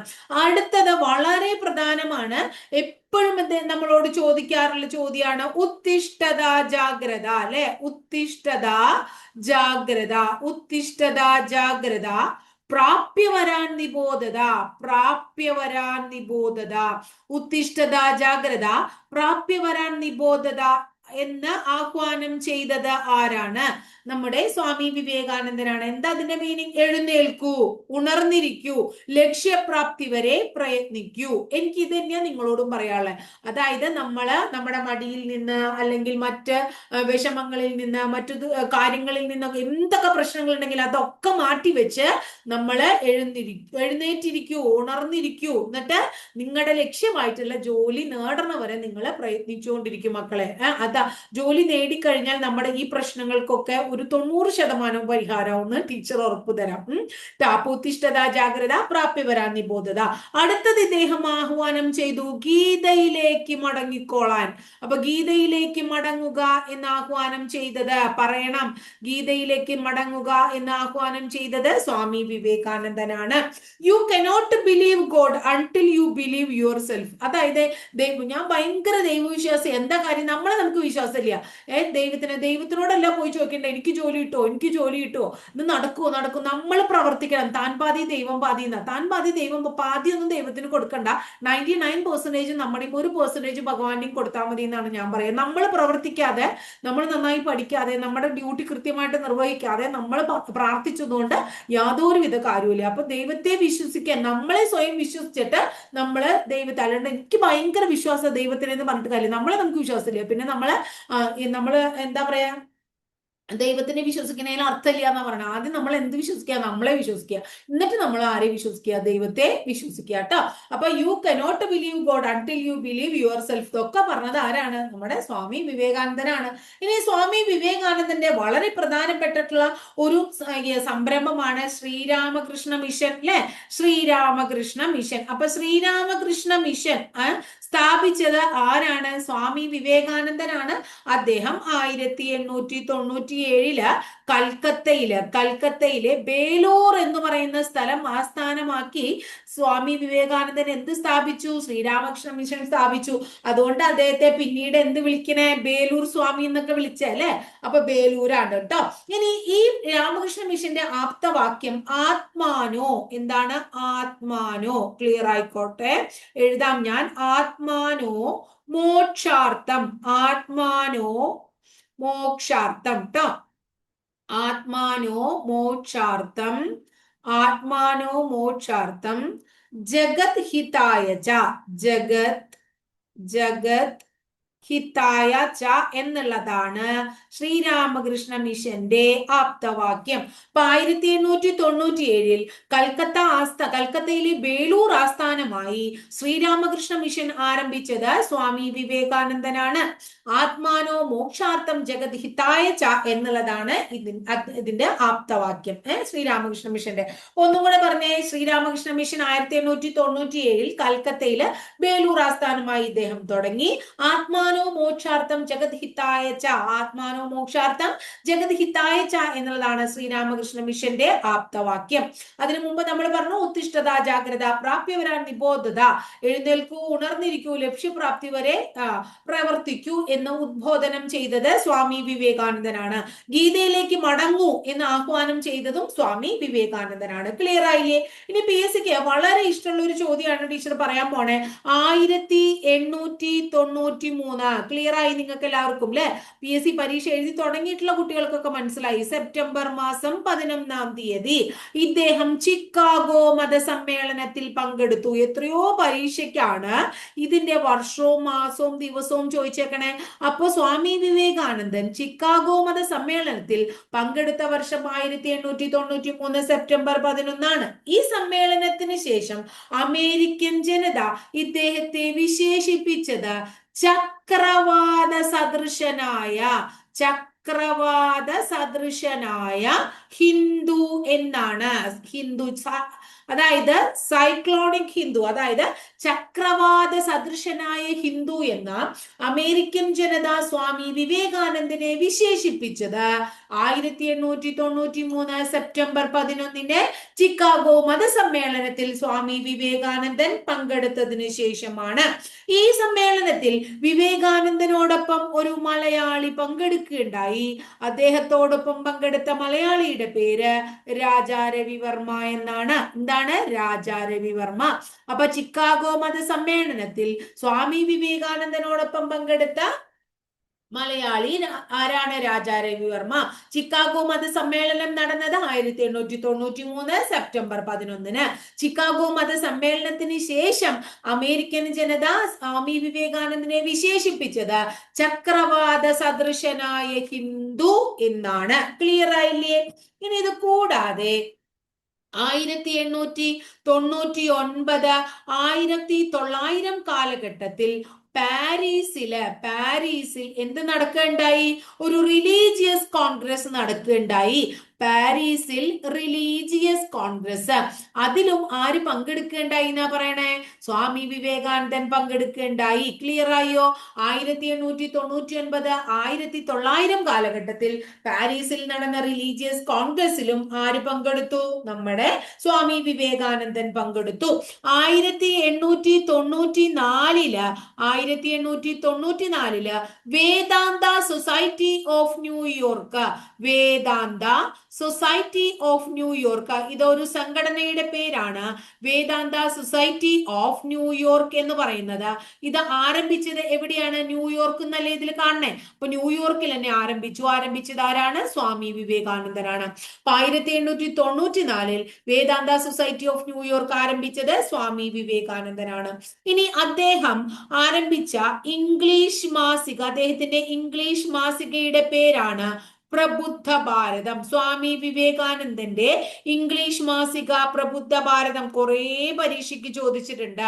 അടുത്തത് വളരെ പ്രധാനമാണ്. എപ്പോഴും നമ്മളോട് ചോദിക്കാറുള്ള ചോദ്യമാണ് ഉത്തിഷ്ഠത ജാഗ്രത അല്ലെ. ഉത്തിഷ്ഠത ജാഗ്രത, പ്രാപ്യവരാൻ നിബോധത, ഉത്തിഷ്ഠത ജാഗ്രത, പ്രാപ്യവരാൻ നിബോധത എന്ന് ആഹ്വാനം ചെയ്തത് ആരാണ്? നമ്മുടെ സ്വാമി വിവേകാനന്ദനാണ്. എന്താ അതിന്റെ മീനിങ്? എഴുന്നേൽക്കൂ, ഉണർന്നിരിക്കൂ, ലക്ഷ്യപ്രാപ്തി വരെ പ്രയത്നിക്കൂ. എനിക്ക് ഇത് തന്നെയാ നിങ്ങളോടും പറയാനുള്ളത്. അതായത് നമ്മുടെ മടിയിൽ നിന്ന് അല്ലെങ്കിൽ മറ്റ് വിഷമങ്ങളിൽ നിന്ന് മറ്റു കാര്യങ്ങളിൽ നിന്നൊക്കെ എന്തൊക്കെ പ്രശ്നങ്ങൾ ഉണ്ടെങ്കിൽ അതൊക്കെ മാറ്റിവെച്ച് നമ്മള് എഴുന്നേറ്റിരിക്കൂ, ഉണർന്നിരിക്കൂ. എന്നിട്ട് നിങ്ങളുടെ ലക്ഷ്യമായിട്ടുള്ള ജോലി നേടണവരെ നിങ്ങൾ പ്രയത്നിച്ചുകൊണ്ടിരിക്കും മക്കളെ. അത് ശ്രദ്ധ. ജോലി നേടിക്കഴിഞ്ഞാൽ നമ്മുടെ ഈ പ്രശ്നങ്ങൾക്കൊക്കെ ഒരു 90% പരിഹാരമെന്ന് ടീച്ചർ ഉറപ്പു തരാം. താപോത്തിഷ്ഠത ജാഗ്രത പ്രാപ്യവരാ നിബോധത. അടുത്തത് ഇദ്ദേഹം ആഹ്വാനം ചെയ്തു ഗീതയിലേക്ക് മടങ്ങിക്കോളാൻ. അപ്പൊ ഗീതയിലേക്ക് മടങ്ങുക എന്ന് ആഹ്വാനം ചെയ്തത് പറയണം. ഗീതയിലേക്ക് മടങ്ങുക എന്ന് ആഹ്വാനം ചെയ്തത് സ്വാമി വിവേകാനന്ദനാണ്. You cannot believe God until you believe yourself. അതായത് ഞാൻ ഭയങ്കര ദൈവവിശ്വാസി, എന്താ കാര്യം, നമുക്ക് വിശ്വാസമില്ല. ദൈവത്തിനോടല്ല പോയി ചോദിക്കണ്ടേ എനിക്ക് ജോലി കിട്ടുമോ, ഇത് നടക്കുമോ. നമ്മൾ പ്രവർത്തിക്കണം. താൻ പാതി ദൈവം പാതി എന്നാ. താൻ പാതി ദൈവം പാതി ഒന്നും ദൈവത്തിന് കൊടുക്കണ്ട. 99% നമ്മുടെയും 1% ഭഗവാന്റെയും കൊടുത്താൽ മതി എന്നാണ് ഞാൻ പറയുന്നത്. നമ്മൾ പ്രവർത്തിക്കാതെ, നമ്മൾ നന്നായി പഠിക്കാതെ, നമ്മുടെ ഡ്യൂട്ടി കൃത്യമായിട്ട് നിർവഹിക്കാതെ നമ്മൾ പ്രാർത്ഥിച്ചതുകൊണ്ട് യാതൊരുവിധ കാര്യമില്ല. അപ്പൊ ദൈവത്തെ വിശ്വസിക്കാൻ, നമ്മളെ സ്വയം വിശ്വസിച്ചിട്ട് നമ്മള് ദൈവത്തെ, അല്ലാണ്ട് എനിക്ക് ഭയങ്കര വിശ്വാസം ദൈവത്തിനെന്ന് പറഞ്ഞിട്ട് കാര്യം, നമുക്ക് വിശ്വാസമില്ല. പിന്നെ നമ്മള് എന്താ പറയാ, ദൈവത്തിനെ വിശ്വസിക്കുന്നതിൽ അർത്ഥമില്ല എന്നാ പറയുന്നത്. ആദ്യം നമ്മൾ എന്ത് വിശ്വസിക്കുക, നമ്മളെ വിശ്വസിക്കുക, എന്നിട്ട് നമ്മൾ ആരെ വിശ്വസിക്കുക, ദൈവത്തെ വിശ്വസിക്കുക കേട്ടോ. അപ്പൊ U cannot believe God until you believe your self ഇതൊക്കെ പറഞ്ഞത് ആരാണ്? നമ്മുടെ സ്വാമി വിവേകാനന്ദനാണ്. ഇനി സ്വാമി വിവേകാനന്ദന്റെ വളരെ പ്രധാനപ്പെട്ടിട്ടുള്ള ഒരു സംരംഭമാണ് ശ്രീരാമകൃഷ്ണ മിഷൻ, അല്ലെ? ശ്രീരാമകൃഷ്ണ മിഷൻ. അപ്പൊ ശ്രീരാമകൃഷ്ണ മിഷൻ സ്ഥാപിച്ചത് ആരാണ്? സ്വാമി വിവേകാനന്ദനാണ്. അദ്ദേഹം 1897 കൽക്കത്തയിലെ ബേലൂർ എന്ന് പറയുന്ന സ്ഥലം ആസ്ഥാനമാക്കി സ്വാമി വിവേകാനന്ദൻ എന്ത് സ്ഥാപിച്ചു? ശ്രീരാമകൃഷ്ണ മിഷൻ സ്ഥാപിച്ചു. അതുകൊണ്ട് അദ്ദേഹത്തെ പിന്നീട് എന്ത് വിളിക്കണേ? ബേലൂർ സ്വാമി എന്നൊക്കെ വിളിച്ചല്ലേ. അപ്പൊ ബേലൂരാണ് കേട്ടോ. ഇനി ഈ രാമകൃഷ്ണ മിഷന്റെ ആപ്തവാക്യം ആത്മാനോ. എന്താണ്? ആത്മാനോ. ക്ലിയർ ആയിക്കോട്ടെ, എഴുതാം ഞാൻ. ആത്മാനോ മോക്ഷാർത്ഥം. ആത്മാനോ മോക്ഷാർത്ഥം ട്ടോ. ആത്മാനോ മോക്ഷാർത്ഥം. ആത്മാനോ മോക്ഷാർത്ഥം ജഗത് ഹിതായ ച. ജഗത് ഹിതായ ച എന്നുള്ളതാണ് ശ്രീരാമകൃഷ്ണ മിഷന്റെ ആപ്തവാക്യം. അപ്പൊ 1897 കൽക്കത്തയിലെ ബേലൂർ ആസ്ഥാനമായി ശ്രീരാമകൃഷ്ണ മിഷൻ ആരംഭിച്ചത് സ്വാമി വിവേകാനന്ദനാണ്. ആത്മാനോ മോക്ഷാർത്ഥം ജഗത് ഹിതായ ച എന്നുള്ളതാണ് ഇതിന്റെ ആപ്തവാക്യം ശ്രീരാമകൃഷ്ണ മിഷന്റെ. ഒന്നും കൂടെ പറഞ്ഞേ. ശ്രീരാമകൃഷ്ണ മിഷൻ 1897 കൽക്കത്തയില് ബേലൂർ ആസ്ഥാനമായി ഇദ്ദേഹം തുടങ്ങി. ആത്മാനോ മോക്ഷാർത്ഥം ജഗത് ഹിതായ ച. ആത്മാനോ മോക്ഷാർത്ഥം ജഗത് ഹിതായ ച എന്നുള്ളതാണ് ശ്രീരാമകൃഷ്ണ മിഷന്റെ ആപ്തവാക്യം. അതിനു മുമ്പ് നമ്മൾ പറഞ്ഞു ഉത്തിഷ്ഠത ജാഗ്രത പ്രാപ്യവരാൻ നിബോധത. എഴുന്നേൽക്കൂ, ഉണർന്നിരിക്കൂ, ലക്ഷ്യപ്രാപ്തി വരെ പ്രവർത്തിക്കൂ എന്ന് ഉദ്ബോധനം ചെയ്തത് സ്വാമി വിവേകാനന്ദനാണ്. ഗീതയിലേക്ക് മടങ്ങൂ എന്ന് ആഹ്വാനം ചെയ്തതും സ്വാമി വിവേകാനന്ദനാണ്. ക്ലിയർ ആയില്ലേ? ഇനി PSCക്ക് വളരെ ഇഷ്ടമുള്ള ഒരു ചോദ്യമാണ് ടീച്ചർ പറയാൻ പോണേ. 1893. ക്ലിയർ ആയി നിങ്ങൾക്ക് എല്ലാവർക്കും അല്ലെ? PSC പരീക്ഷ എഴുതി തുടങ്ങിയിട്ടുള്ള കുട്ടികൾക്കൊക്കെ മനസ്സിലായി. സെപ്റ്റംബർ മാസം 11-ാം തീയതി ഇദ്ദേഹം ചിക്കാഗോ മതസമ്മേളനത്തിൽ പങ്കെടുത്തു. എത്രയോ പരീക്ഷയ്ക്കാണ് ഇതിന്റെ വർഷവും മാസവും ദിവസവും ചോദിച്ചേക്കണേ. അപ്പോ സ്വാമി വിവേകാനന്ദൻ ചിക്കാഗോ മതസമ്മേളനത്തിൽ പങ്കെടുത്ത വർഷം 1893 സെപ്റ്റംബർ 11 ഈ സമ്മേളനത്തിന് ശേഷം അമേരിക്കൻ ജനത ഇദ്ദേഹത്തെ വിശേഷിപ്പിച്ചത് ചക്രവാത സദൃശനായ ഹിന്ദു എന്നാണ്. ഹിന്ദു അതായത് സൈക്ലോണിക് ഹിന്ദു, അതായത് ചക്രവാത സദൃശനായ ഹിന്ദു എന്ന അമേരിക്കൻ ജനത സ്വാമി വിവേകാനന്ദനെ വിശേഷിപ്പിച്ചത് 1893 സെപ്റ്റംബർ 11 ചിക്കാഗോ മതസമ്മേളനത്തിൽ സ്വാമി വിവേകാനന്ദൻ പങ്കെടുത്തതിന് ശേഷമാണ്. ഈ സമ്മേളനത്തിൽ വിവേകാനന്ദനോടൊപ്പം ഒരു മലയാളി പങ്കെടുക്കുകയുണ്ടായി. അദ്ദേഹത്തോടൊപ്പം പങ്കെടുത്ത മലയാളിയുടെ പേര് രാജാ രവിവർമ്മ എന്നാണ്. എന്താണ്? രാജാ രവിവർമ്മ. അപ്പൊ ചിക്കാഗോ മതസമ്മേളനത്തിൽ സ്വാമി വിവേകാനന്ദനോടൊപ്പം പങ്കെടുത്ത മലയാളി ആരാണ്? രാജാ രവിവർമ്മ. ചിക്കാഗോ മതസമ്മേളനം നടന്നത് 1893 സെപ്റ്റംബർ 11. ചിക്കാഗോ മതസമ്മേളനത്തിന് ശേഷം അമേരിക്കൻ ജനത സ്വാമി വിവേകാനന്ദനെ വിശേഷിപ്പിച്ചത് ചക്രവാത സദൃശനായ ഹിന്ദു എന്നാണ്. ക്ലിയർ ആയില്ലേ? ഇനി ഇത് കൂടാതെ 1899 1900 കാലഘട്ടത്തിൽ പാരീസിൽ എന്ത് നടക്കുകയുണ്ടായി? ഒരു റിലീജിയസ് കോൺഗ്രസ് നടക്കുകയുണ്ടായി. പാരീസിൽ റിലീജിയസ് കോൺഗ്രസ്. അതിലും ആര് പങ്കെടുക്കുകയുണ്ടായി എന്നാ പറയണേ? സ്വാമി വിവേകാനന്ദൻ പങ്കെടുക്കുകയുണ്ടായി. ക്ലിയർ ആയോ? 1899 1900 കാലഘട്ടത്തിൽ പാരീസിൽ നടന്ന റിലീജിയസ് കോൺഗ്രസിലും ആര് പങ്കെടുത്തു? നമ്മുടെ സ്വാമി വിവേകാനന്ദൻ പങ്കെടുത്തു. 1894 Vedanta society of New York, Vedanta society of New York, ഇതൊരു സംഘടനയുടെ പേരാണ്. വേദാന്ത സൊസൈറ്റി ഓഫ് ന്യൂയോർക്ക് എന്ന് പറയുന്നത്. ഇത് ആരംഭിച്ചത് എവിടെയാണ്? ന്യൂയോർക്ക് എന്നല്ലേ ഇതിൽ കാണണേ. അപ്പൊ ന്യൂയോർക്കിൽ തന്നെ ആരംഭിച്ചത് ആരാണ്? സ്വാമി വിവേകാനന്ദനാണ്. അപ്പൊ 1894 വേദാന്ത സൊസൈറ്റി ഓഫ് ന്യൂയോർക്ക് ആരംഭിച്ചത് സ്വാമി വിവേകാനന്ദനാണ്. ഇനി അദ്ദേഹം ആരംഭിച്ച ഇംഗ്ലീഷ് മാസിക, അദ്ദേഹത്തിന്റെ ഇംഗ്ലീഷ് മാസികയുടെ പേരാണ് പ്രബുദ്ധ ഭാരതം. സ്വാമി വിവേകാനന്ദന്റെ ഇംഗ്ലീഷ് മാസിക പ്രബുദ്ധ ഭാരതം കുറെ പരീക്ഷയ്ക്ക് ചോദിച്ചിട്ടുണ്ട്.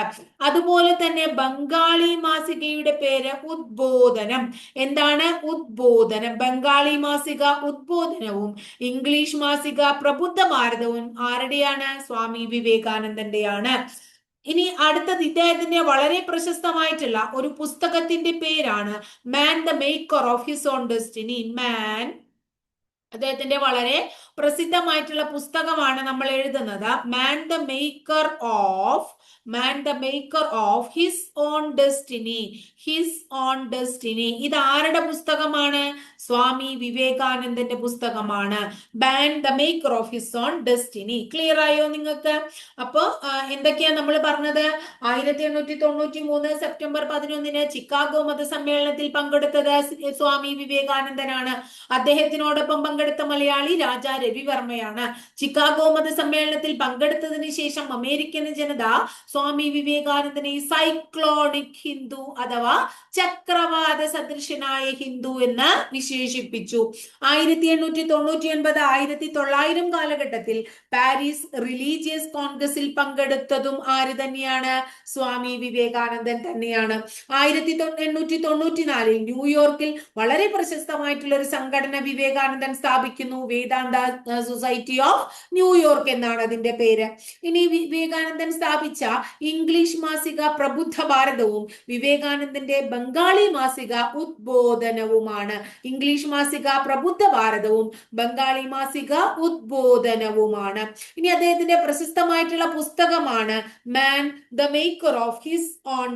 അതുപോലെ തന്നെ ബംഗാളി മാസികയുടെ പേര് ഉദ്ബോധനം. എന്താണ്? ഉദ്ബോധനം. ബംഗാളി മാസിക ഉദ്ബോധനവും ഇംഗ്ലീഷ് മാസിക പ്രബുദ്ധ ഭാരതവും ആരുടെയാണ്? സ്വാമി വിവേകാനന്ദന്റെയാണ്. ഇനി അടുത്തത് ഇദ്ദേഹത്തിന്റെ വളരെ പ്രശസ്തമായിട്ടുള്ള ഒരു പുസ്തകത്തിന്റെ പേരാണ് man the maker of his own destiny. അദ്ദേഹത്തിന്റെ വളരെ പ്രസിദ്ധമായിട്ടുള്ള പുസ്തകമാണ് നമ്മൾ എഴുതുന്നത് man the maker of his own destiny. ഇത് ആരുടെ പുസ്തകമാണ്? സ്വാമി വിവേകാനന്ദന്റെ പുസ്തകമാണ്. Man the maker of his own destiny. Clear ആയോ നിങ്ങൾക്ക്? അപ്പൊ എന്തൊക്കെയാ നമ്മൾ പറഞ്ഞത്? 1893 സെപ്റ്റംബർ 11 ചിക്കാഗോ മതസമ്മേളനത്തിൽ പങ്കെടുത്തത് സ്വാമി വിവേകാനന്ദനാണ്. അദ്ദേഹത്തിനോടൊപ്പം പങ്കെടുത്ത മലയാളി രാജാ രവിവർമ്മയാണ്. ചിക്കാഗോ മതസമ്മേളനത്തിൽ പങ്കെടുത്തതിന് ശേഷം അമേരിക്കൻ ജനത സ്വാമി വിവേകാനന്ദനെ സൈക്ലോണിക് ഹിന്ദു അഥവാ ചക്രവാത സദൃശനായ ഹിന്ദു എന്ന് വിശേഷിപ്പിച്ചു. 1899 1900 കാലഘട്ടത്തിൽ പാരീസ് റിലീജിയസ് കോൺഗ്രസിൽ പങ്കെടുത്തതും ആര് തന്നെയാണ്? സ്വാമി വിവേകാനന്ദൻ തന്നെയാണ്. 1894 ന്യൂയോർക്കിൽ വളരെ പ്രശസ്തമായിട്ടുള്ള ഒരു സംഘടന വിവേകാനന്ദൻ സ്ഥാപിക്കുന്നു. വേദാന്ത സൊസൈറ്റി ഓഫ് ന്യൂയോർക്ക് എന്നാണ് അതിന്റെ പേര്. ഇനി വിവേകാനന്ദൻ സ്ഥാപിച്ച ഇംഗ്ലീഷ് മാസിക പ്രബുദ്ധ ഭാരതവും വിവേകാനന്ദന്റെ ബംഗാളി മാസിക ഉദ്ബോധനവുമാണ്. ഇംഗ്ലീഷ് മാസിക പ്രബുദ്ധ ഭാരതവും ബംഗാളി മാസിക ഉദ്ബോധനവുമാണ്. ഇനി അദ്ദേഹത്തിന്റെ പ്രശസ്തമായിട്ടുള്ള പുസ്തകമാണ് man the maker of his own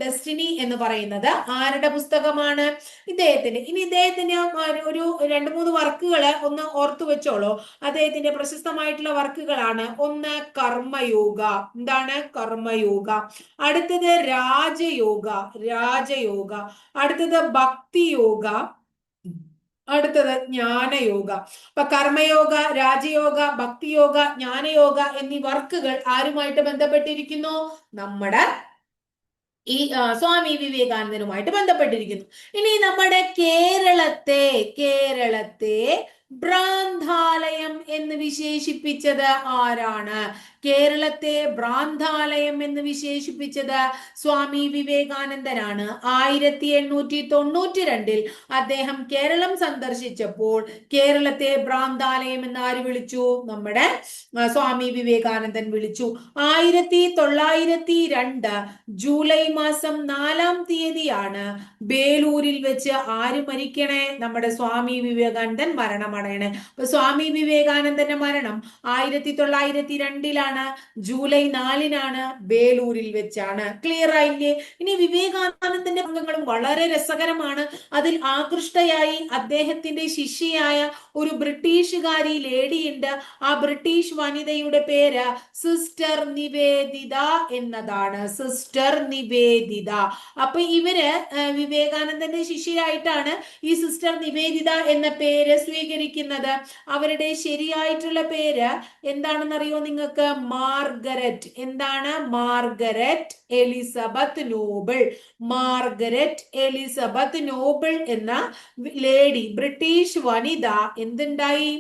destiny. എന്ന് പറയുന്നത് ആരുടെ പുസ്തകമാണ്? ഇദ്ദേഹത്തിന്റെ. ഇനി ഇദ്ദേഹത്തിന് ഒരു 2-3 വർക്കുകൾ ഒന്ന് ഓർത്തു വെച്ചോളൂ. അദ്ദേഹത്തിന്റെ പ്രശസ്തമായിട്ടുള്ള വർക്കുകളാണ്. ഒന്ന് കർമ്മയോഗ. എന്താണ്? കർമ്മയോഗ. അടുത്തത് രാജയോഗ. അടുത്തത് ഭക്തിയോഗ. അടുത്തത് ജ്ഞാനയോഗ. അപ്പൊ കർമ്മയോഗ, രാജയോഗ, ഭക്തിയോഗ, ജ്ഞാനയോഗ എന്നീ വർക്കുകൾ ആരുമായിട്ട് ബന്ധപ്പെട്ടിരിക്കുന്നു? നമ്മുടെ ഈ സ്വാമി വിവേകാനന്ദനുമായിട്ട് ബന്ധപ്പെട്ടിരിക്കുന്നു. ഇനി നമ്മുടെ കേരളത്തെ ഭ്രാന്താലയം എന്ന് വിശേഷിപ്പിച്ചത് ആരാണ്? കേരളത്തെ ഭ്രാന്താലയം എന്ന് വിശേഷിപ്പിച്ചത് സ്വാമി വിവേകാനന്ദനാണ്. 1892 അദ്ദേഹം കേരളം സന്ദർശിച്ചപ്പോൾ കേരളത്തെ ഭ്രാന്താലയം എന്ന് ആര് വിളിച്ചു? നമ്മുടെ സ്വാമി വിവേകാനന്ദൻ വിളിച്ചു. 1902 ജൂലൈ മാസം 4-ാം തീയതിയാണ് ബേലൂരിൽ വെച്ച് ആര് മരിക്കണേ? നമ്മുടെ സ്വാമി വിവേകാനന്ദൻ മരണമടയണേ. അപ്പൊ സ്വാമി വിവേകാനന്ദന്റെ മരണം 1902 ജൂലൈ 4 ബേലൂരിൽ വെച്ചാണ്. ക്ലിയർ ആയില്ലേ? ഇനി വിവേകാനന്ദന്റെ അംഗങ്ങളും വളരെ രസകരമാണ്. അതിൽ ആകൃഷ്ടയായി അദ്ദേഹത്തിന്റെ ശിഷ്യയായ ഒരു ബ്രിട്ടീഷുകാരി ലേഡിയുണ്ട്. ആ ബ്രിട്ടീഷ് വനിതയുടെ പേര് സിസ്റ്റർ നിവേദിത എന്നതാണ്. സിസ്റ്റർ നിവേദിത. അപ്പൊ ഇവര് വിവേകാനന്ദന്റെ ശിഷ്യരായിട്ടാണ് ഈ സിസ്റ്റർ നിവേദിത എന്ന പേര് സ്വീകരിക്കുന്നത്. വിളിക്കുന്നത്? അവരുടെ ശരിയായിട്ടുള്ള പേര് എന്താണെന്നറിയോ നിങ്ങൾക്ക്? മാർഗരറ്റ്. എന്താണ്? Margaret Elizabeth Noble. Margaret Elizabeth Noble എന്ന ലേഡി, ബ്രിട്ടീഷ് വനിത എന്തുണ്ടായി?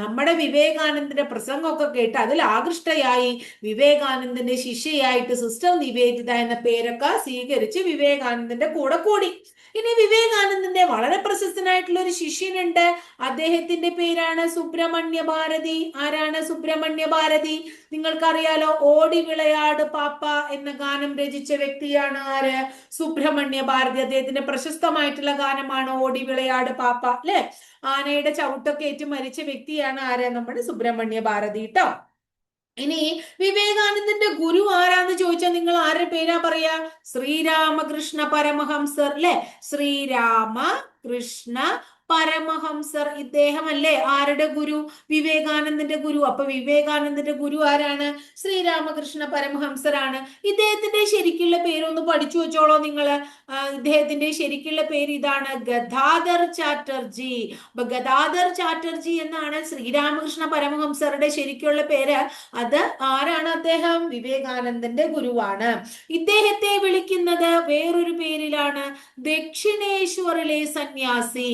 നമ്മുടെ വിവേകാനന്ദന്റെ പ്രസംഗമൊക്കെ കേട്ട് അതിൽ ആകൃഷ്ടയായി വിവേകാനന്ദന്റെ ശിഷ്യയായിട്ട് സിസ്റ്റർ നിവേദിത എന്ന പേരൊക്കെ സ്വീകരിച്ച് വിവേകാനന്ദന്റെ കൂടെ കൂടി. ഇനി വിവേകാനന്ദന്റെ വളരെ പ്രശസ്തനായിട്ടുള്ള ഒരു ശിഷ്യനുണ്ട്. അദ്ദേഹത്തിന്റെ പേരാണ് സുബ്രഹ്മണ്യ ഭാരതി. ആരാണ് സുബ്രഹ്മണ്യ ഭാരതി? നിങ്ങൾക്കറിയാലോ, ഓടി വിളയാട് പാപ്പ എന്ന ഗാനം രചിച്ച വ്യക്തിയാണ് ആര്? സുബ്രഹ്മണ്യ ഭാരതി. അദ്ദേഹത്തിന്റെ പ്രശസ്തമായിട്ടുള്ള ഗാനമാണ് ഓടി വിളയാട് പാപ്പ, അല്ലെ? ആനയുടെ ചവിട്ടൊക്കെ ഏറ്റ് മരിച്ച വ്യക്തിയാണ് ആര്? നമ്മുടെ സുബ്രഹ്മണ്യ ഭാരതി ട്ടോ. ഇനി വിവേകാനന്ദന്റെ ഗുരു ആരാന്ന് ചോദിച്ചാൽ നിങ്ങൾ ആരുടെ പേരാ പറയാ? ശ്രീരാമകൃഷ്ണ പരമഹംസർ, അല്ലെ? ശ്രീരാമകൃഷ്ണ പരമഹംസർ. ഇദ്ദേഹമല്ലേ ആരുടെ ഗുരു? വിവേകാനന്ദന്റെ ഗുരു. അപ്പൊ വിവേകാനന്ദന്റെ ഗുരു ആരാണ്? ശ്രീരാമകൃഷ്ണ പരമഹംസരാണ്. ഇദ്ദേഹത്തിന്റെ ശരിക്കുള്ള പേരൊന്ന് പഠിച്ചു വെച്ചോളോ നിങ്ങള്. ഇദ്ദേഹത്തിന്റെ ശരിക്കുള്ള പേര് ഇതാണ്, ഗദാധർ ചാറ്റർജി. അപ്പൊ ഗദാധർ ചാറ്റർജി എന്നാണ് ശ്രീരാമകൃഷ്ണ പരമഹംസറുടെ ശരിക്കുള്ള പേര്. അത് ആരാണ്? അദ്ദേഹം വിവേകാനന്ദന്റെ ഗുരുവാണ്. ഇദ്ദേഹത്തെ വിളിക്കുന്നത് വേറൊരു പേരിലാണ്, ദക്ഷിണേശ്വറിലെ സന്യാസി.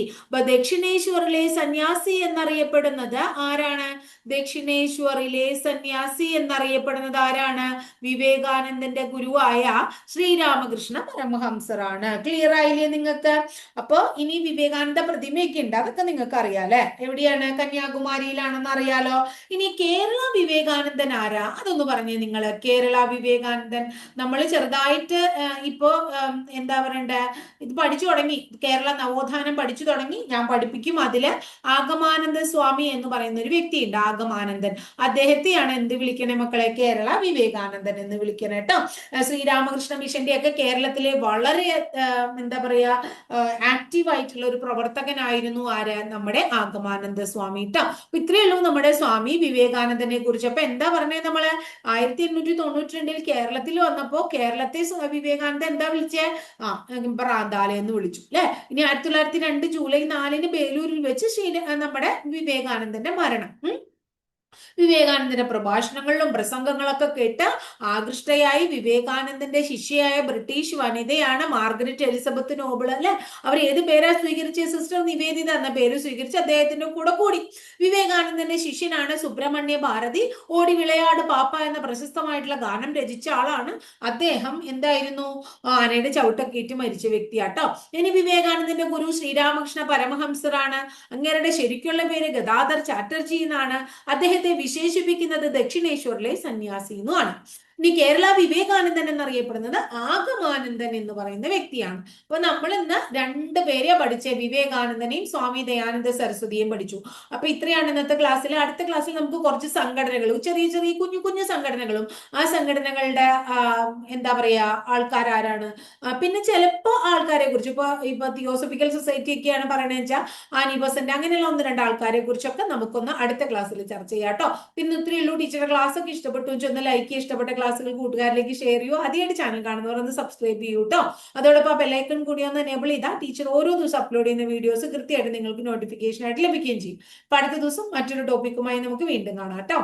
ദക്ഷിണേശ്വറിലെ സന്യാസി എന്നറിയപ്പെടുന്നത് ആരാണ്? ദക്ഷിണേശ്വറിലെ സന്യാസി എന്നറിയപ്പെടുന്നത് ആരാണ്? വിവേകാനന്ദന്റെ ഗുരുവായ ശ്രീരാമകൃഷ്ണ പരമഹംസറാണ്. ക്ലിയർ ആയില്ലേ നിങ്ങൾക്ക്? അപ്പൊ ഇനി വിവേകാനന്ദ പ്രതിമയൊക്കെ ഉണ്ട്, അതൊക്കെ നിങ്ങൾക്ക് അറിയാം അല്ലെ? എവിടെയാണ്? കന്യാകുമാരിയിലാണെന്ന് അറിയാലോ. ഇനി കേരള വിവേകാനന്ദൻ ആരാ? അതൊന്ന് പറഞ്ഞേ നിങ്ങള്. കേരള വിവേകാനന്ദൻ നമ്മൾ ചെറുതായിട്ട് ഇപ്പോ എന്താ പറയണ്ടേ, ഇത് പഠിച്ചു തുടങ്ങി. കേരള നവോത്ഥാനം പഠിച്ചു തുടങ്ങി. ഞാൻ പഠിപ്പിക്കും. അതില് ആഗമാനന്ദ സ്വാമി എന്ന് പറയുന്ന ഒരു വ്യക്തിയുണ്ട്, ആഗമാനന്ദൻ. അദ്ദേഹത്തെയാണ് എന്ത് വിളിക്കണേ മക്കളെ? കേരള വിവേകാനന്ദൻ എന്ന് വിളിക്കണേ കേട്ടോ. ശ്രീരാമകൃഷ്ണ മിഷന്റെ ഒക്കെ കേരളത്തിലെ വളരെ എന്താ പറയാ ആക്റ്റീവ് ആയിട്ടുള്ള ഒരു പ്രവർത്തകനായിരുന്നു ആര്? നമ്മുടെ ആഗമാനന്ദ സ്വാമി ട്ടോ. അപ്പൊ ഇത്രയേ ഉള്ളൂ നമ്മുടെ സ്വാമി വിവേകാനന്ദനെ കുറിച്ച്. അപ്പൊ എന്താ പറഞ്ഞേ നമ്മള്? 1892 കേരളത്തിൽ വന്നപ്പോ കേരളത്തെ വിവേകാനന്ദൻ എന്താ വിളിച്ചേ? പ്രാന്താലയം എന്ന് വിളിച്ചു, അല്ലെ? ഇനി 1902 ജൂലൈ 4 ബേലൂരിൽ വെച്ച് നമ്മുടെ വിവേകാനന്ദന്റെ മരണം. വിവേകാനന്ദന്റെ പ്രഭാഷണങ്ങളിലും പ്രസംഗങ്ങളൊക്കെ കേട്ട് ആകൃഷ്ടയായി വിവേകാനന്ദന്റെ ശിഷ്യയായ ബ്രിട്ടീഷ് വനിതയാണ് മാർഗരറ്റ് എലിസബത്ത് നോബിൾ, അല്ലെ? അവർ ഏത് പേരാ സ്വീകരിച്ച? സിസ്റ്റർ നിവേദിത എന്ന പേര് സ്വീകരിച്ച് അദ്ദേഹത്തിന്റെ കൂടെ കൂടി. വിവേകാനന്ദന്റെ ശിഷ്യനാണ് സുബ്രഹ്മണ്യ ഭാരതി. ഓടി വിളയാട് പാപ്പ എന്ന പ്രശസ്തമായിട്ടുള്ള ഗാനം രചിച്ച ആളാണ് അദ്ദേഹം. എന്തായിരുന്നു? ആനയുടെ ചവിട്ടൊക്കെ ഏറ്റ് മരിച്ച വ്യക്തിയാട്ടോ. ഇനി വിവേകാനന്ദന്റെ ഗുരു ശ്രീരാമകൃഷ്ണ പരമഹംസറാണ്. അങ്ങേരുടെ ശരിക്കുള്ള പേര് ഗദാധർ ചാറ്റർജി എന്നാണ്. അദ്ദേഹത്തെ വിശേഷിപ്പിക്കുന്നത് ദക്ഷിണേശ്വറിലെ സന്യാസി എന്നുമാണ്. ഇനി കേരള വിവേകാനന്ദൻ എന്നറിയപ്പെടുന്നത് ആഗമാനന്ദൻ എന്ന് പറയുന്ന വ്യക്തിയാണ്. അപ്പൊ നമ്മൾ ഇന്ന് 2 പേരെ പഠിച്ച, വിവേകാനന്ദനെയും സ്വാമി ദയാനന്ദ സരസ്വതിയെയും പഠിച്ചു. അപ്പൊ ഇത്രയാണ് ഇന്നത്തെ ക്ലാസ്സിൽ. അടുത്ത ക്ലാസ്സിൽ നമുക്ക് കുറച്ച് സംഘടനകളും ചെറിയ ചെറിയ കുഞ്ഞു കുഞ്ഞു സംഘടനകളും ആ സംഘടനകളുടെ എന്താ പറയാ ആൾക്കാരാരാണ്, പിന്നെ ചിലപ്പോ ആൾക്കാരെ കുറിച്ച് ഇപ്പൊ തിയോസഫിക്കൽ സൊസൈറ്റി ഒക്കെയാണ് പറയണെന്ന് വെച്ചാൽ ആനി ബസന്റ് അങ്ങനെയുള്ള 1-2 ആൾക്കാരെ കുറിച്ചൊക്കെ നമുക്കൊന്ന് അടുത്ത ക്ലാസ്സിൽ ചർച്ച ചെയ്യാം കേട്ടോ. പിന്നെ ഇത്രയേ ഉള്ളൂ. ടീച്ചറുടെ ക്ലാസ് ഒക്കെ ഇഷ്ടപ്പെട്ടു വെച്ചാൽ ഒന്ന് ലൈക്ക് ചെയ്യുക, ഇഷ്ടപ്പെട്ട ക്ലാസ്സുകൾ കൂട്ടുകാരിലേക്ക് ഷെയർ ചെയ്യൂ. ആദ്യമായിട്ട് ചാനൽ കാണുന്നവർ ഒന്ന് സബ്സ്ക്രൈബ് ചെയ്യൂ കേട്ടോ. അതോടൊപ്പം ബെല്ലൈക്കൺ കൂടി ഒന്ന് എനേബിൾ ചെയ്താൽ ടീച്ചർ ഓരോ ദിവസം അപ്ലോഡ് ചെയ്യുന്ന വീഡിയോസ് കൃത്യമായിട്ട് നിങ്ങൾക്ക് നോട്ടിഫിക്കേഷൻ ആയിട്ട് ലഭിക്കുകയും ചെയ്യും. അപ്പൊ അടുത്ത ദിവസം മറ്റൊരു ടോപ്പിക്കുമായി നമുക്ക് വീണ്ടും കാണാം കേട്ടോ.